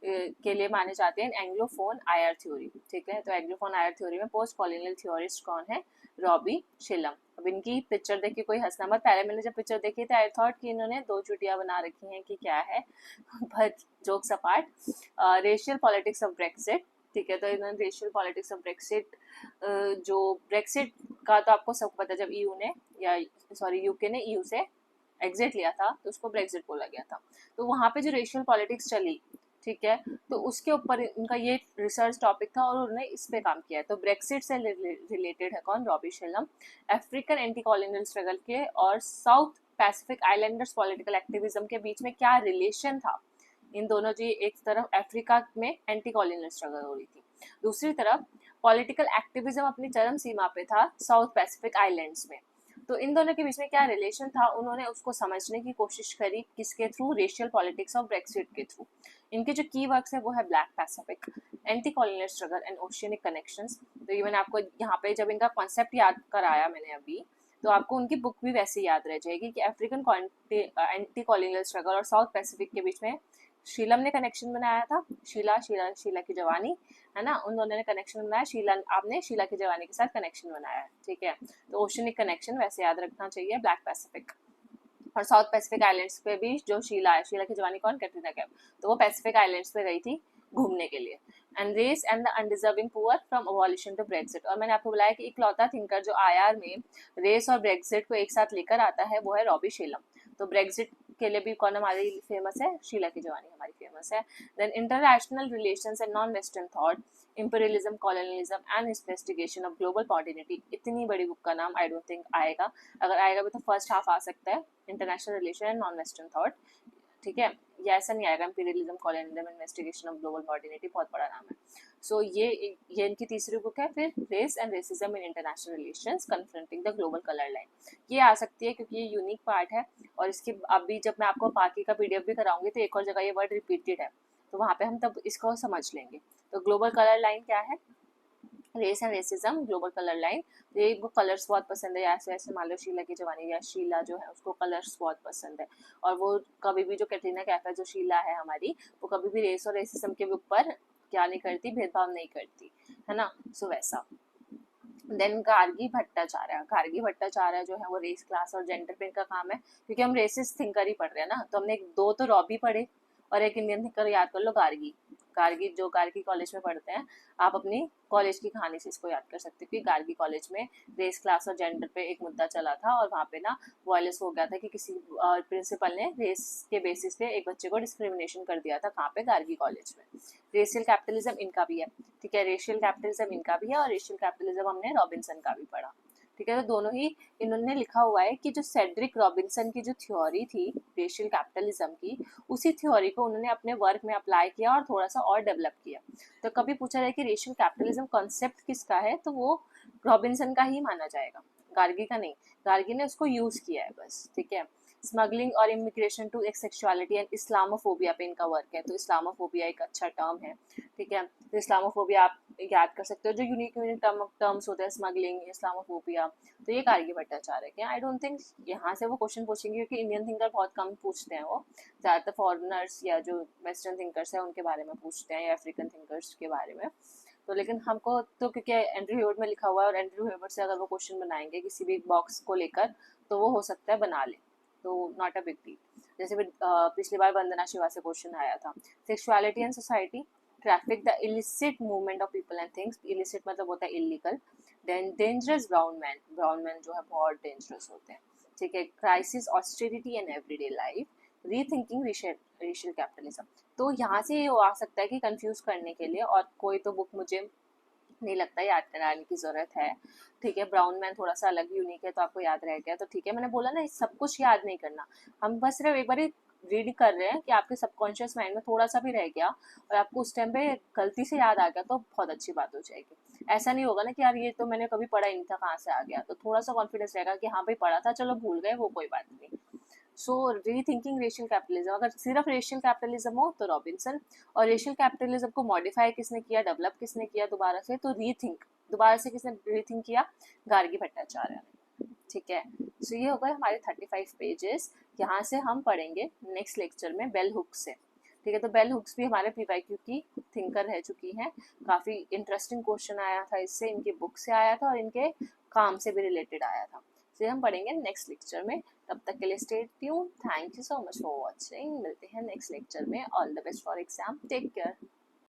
के लिए माने जाते हैं, एंग्लोफोन आईआर थ्योरी, ठीक है। तो एंग्लोफोन आईआर थ्योरी में पोस्ट कॉलोनियल थ्योरिस्ट कौन है? रॉबी शिलम। अब इनकी पिक्चर देखी, कोई हंसना मत, पहले मैंने जब पिक्चर देखी थी आई थॉट कि इन्होंने 2 चुटिया बना रखी हैं कि क्या है, but jokes apart, racial politics of Brexit, ठीक है। तो इन्होंने रेशियल पॉलिटिक्स ऑफ ब्रेक्सिट, जो ब्रेक्सिट का तो आपको सब पता है, जब ईयू ने या सॉरी यूके ने ईयू से एग्जिट लिया था तो उसको ब्रेक्सिट बोला गया था। तो वहाँ पे जो रेशियल पॉलिटिक्स चली, ठीक है, तो उसके ऊपर उनका ये रिसर्च टॉपिक था और उन्होंने इस पे काम किया है। तो ब्रेक्सिट से रिलेटेड है कौन? Robbie Shilliam. African anti colonial struggle के और South Pacific islanders political activism के बीच में क्या रिलेशन था? इन दोनों जी, एक तरफ अफ्रीका में एंटी कॉलोनियल स्ट्रगल हो रही थी, दूसरी तरफ पॉलिटिकल एक्टिविज्म अपनी चरम सीमा पे था साउथ पैसिफिक आइलैंड्स में। तो इन दोनों के बीच में क्या रिलेशन था, उन्होंने उसको समझने की कोशिश करी, किसके through? Racial politics of Brexit के थ्रू। इनके जो की वर्क्स है वो है black Pacific, anti colonial struggle and oceanic connections. तो ये मैंने आपको यहाँ पे जब इनका कॉन्सेप्ट याद कराया मैंने अभी, तो आपको उनकी बुक भी वैसे याद रह जाएगी कि अफ्रीकन एंटी कॉलोनियल स्ट्रगल और साउथ पैसिफिक के बीच में शीलम ने कनेक्शन बनाया था, शीला की जवानी, है ना, उन दोनों ने कनेक्शन बनाया, शीला आपने शीला की जवानी के साथ कनेक्शन बनाया, ठीक है। तो ओशनिक कनेक्शन वैसे याद रखना चाहिए, ब्लैक पैसिफिक। और साउथ पैसिफिक आइलैंड्स पे भी जो शीला है, शीला की जवानी कौन? कैटरीना कैफ। तो वो पैसिफिक आइलैंड्स पे गई थी घूमने के लिए। And race and the undeserving poor from abolition to Brexit. और मैंने आपको बताया कि इकलौता थिंकर जो आईआर में रेस और ब्रेक्सिट को एक साथ लेकर आता है वो है रॉबी शिलम। तो ब्रेक्सिट के लिए भी कौन हमारी फेमस है? शीला की जवानी हमारी फेमस है। Then international relations and non western thought, imperialism, colonialism and investigation of global modernity। इतनी बड़ी बुक का नाम आई डोंट थिंक आएगा, अगर आएगा भी तो फर्स्ट हाफ आ सकता है, international relation and non western thought, ठीक है। ये ऐसा नहीं आएगा imperialism, colonialism, investigation of global modernity, बहुत बड़ा नाम है। सो ये इनकी तीसरी बुक है। फिर race and racism in international relations confronting the global colour line, ये आ सकती है क्योंकि ये यूनिक पार्ट है। और इसकी अभी जब मैं आपको बाकी का पीडीएफ भी कराऊंगी तो एक और जगह ये वर्ड रिपीटेड है, तो वहाँ पे हम तब इसको समझ लेंगे। तो ग्लोबल कलर लाइन क्या है? Race and racism, global colour line. ये वो कलर्स बहुत पसंद है, ऐसे ऐसे मान लो शीला की जवानी या शीला जो है उसको कलर्स बहुत पसंद है, और वो कभी भी जो कैटरीना कैफ है, जो शीला है हमारी, वो कभी भी रेस और रेसिज्म के ऊपर क्या नहीं करती, भेदभाव नहीं करती, है ना। सो वैसा। देन गार्गी भट्टाचार्य जो है वो रेस, क्लास और जेंडर पे इनका काम है, क्योंकि हम रेसिस थिंकर ही पढ़ रहे हैं ना, तो हमने 2 तो रॉबी पढ़े और एक इंडियन थिंकर याद कर लो, गार्गी जो गार्गी कॉलेज में पढ़ते हैं, आप अपनी कॉलेज की कहानी से इसको याद कर सकते हो कि गार्गी कॉलेज में रेस, क्लास और जेंडर पे एक मुद्दा चला था और वहाँ पे ना वायलेंस हो गया था कि किसी प्रिंसिपल ने रेस के बेसिस पे एक बच्चे को डिस्क्रिमिनेशन कर दिया था, कहाँ पे? गार्गी कॉलेज में। रेशियल कैपिटलिज्म इनका भी है, ठीक है, रेशियल कैपिटलिज्म इनका भी है, और रेशियल कैपिटलिज्म हमने रॉबिन्सन का भी पढ़ा, ठीक है। तो दोनों ही इन्होंने लिखा हुआ है कि जो सेड्रिक रॉबिन्सन की जो थ्योरी थी रेशियल कैपिटलिज्म की, उसी थ्योरी को उन्होंने अपने वर्क में अप्लाई किया और थोड़ा सा और डेवलप किया। तो कभी पूछा जाए कि रेशियल कैपिटलिज्म कॉन्सेप्ट किसका है, तो वो रॉबिन्सन का ही माना जाएगा, गार्गी का नहीं। गार्गी ने उसको यूज किया है बस, ठीक है। स्मगलिंग और immigration to sexuality and Islamophobia पे इनका वर्क है। तो इस्लामोफोबिया एक अच्छा टर्म है, ठीक है। तो इस्लामोफोबिया आप याद कर सकते हो जो यूनिक यूनिक टर्म्स होते हैं, स्मगलिंग, इस्लामोफोबिया, तो ये गार्गी भट्टाचार्य के। आई डोंट थिंक यहाँ से वो क्वेश्चन पूछेंगे, क्योंकि इंडियन थिंकर बहुत कम पूछते हैं, वो ज़्यादातर फॉरेनर्स या जो वेस्टर्न थिंकर्स हैं उनके बारे में पूछते हैं, या अफ्रीकन थिंकर्स के बारे में। तो लेकिन हमको तो क्योंकि एंड्रयू हेवर्ट में लिखा हुआ है, और एंड्रयू हेवर्ट से अगर वो क्वेश्चन बनाएंगे किसी भी बॉक्स को लेकर, तो वो हो सकता है बना ले, तो नॉट अ बिग डील। जैसे पिछली बार वंदना शिवा से क्वेश्चन आया था, sexuality and society, traffic the illicit movement of people and things, illicit मतलब होता है illegal, then dangerous brown man जो है बहुत डेंजरस होते हैं, ठीक है, crisis austerity and everyday life, rethinking racial capitalism. तो यहाँ से ये आ सकता है कि कंफ्यूज करने के लिए, और कोई तो बुक मुझे नहीं लगता याद कराने की ज़रूरत है, ठीक है, ब्राउन मैन थोड़ा सा अलग यूनिक है तो आपको याद रह गया, तो ठीक है, मैंने बोला ना सब कुछ याद नहीं करना, हम बस सिर्फ एक बार रीड कर रहे हैं कि आपके सबकॉन्शियस माइंड में थोड़ा सा भी रह गया और आपको उस टाइम पे गलती से याद आ गया, तो बहुत अच्छी बात हो जाएगी। ऐसा नहीं होगा ना कि यार ये तो मैंने कभी पढ़ा ही नहीं था, कहाँ से आ गया, तो थोड़ा सा कॉन्फिडेंस रहेगा कि हाँ भाई पढ़ा था, चलो भूल गए वो कोई बात नहीं। सो रीथिंकिंग रेशियल कैपिटलिज्म, अगर सिर्फ रेशियल कैपिटलिज्म हो तो रॉबिन्सन, और रेशियल कैपिटलिज्म को मॉडिफाई किसने किया, डेवलप किसने किया दोबारा से, तो दोबारा से किसने रीथिंक किया, गार्गी भट्टाचार्य ने, ठीक है। सो ये हो गए हमारे 35 पेजेस। यहाँ से हम पढ़ेंगे नेक्स्ट लेक्चर में बेल हुक्स से, ठीक है। तो बेल हुक्स भी हमारे पीवाईक्यू की थिंकर रह चुकी हैं, काफ़ी इंटरेस्टिंग क्वेश्चन आया था इससे, इनकी बुक से आया था और इनके काम से भी रिलेटेड आया था। तो हम पढ़ेंगे नेक्स्ट लेक्चर में, तब तक के लिए stay tune, thank you so much for watching, मिलते हैं नेक्स्ट लेक्चर में, all the best for exam, take care.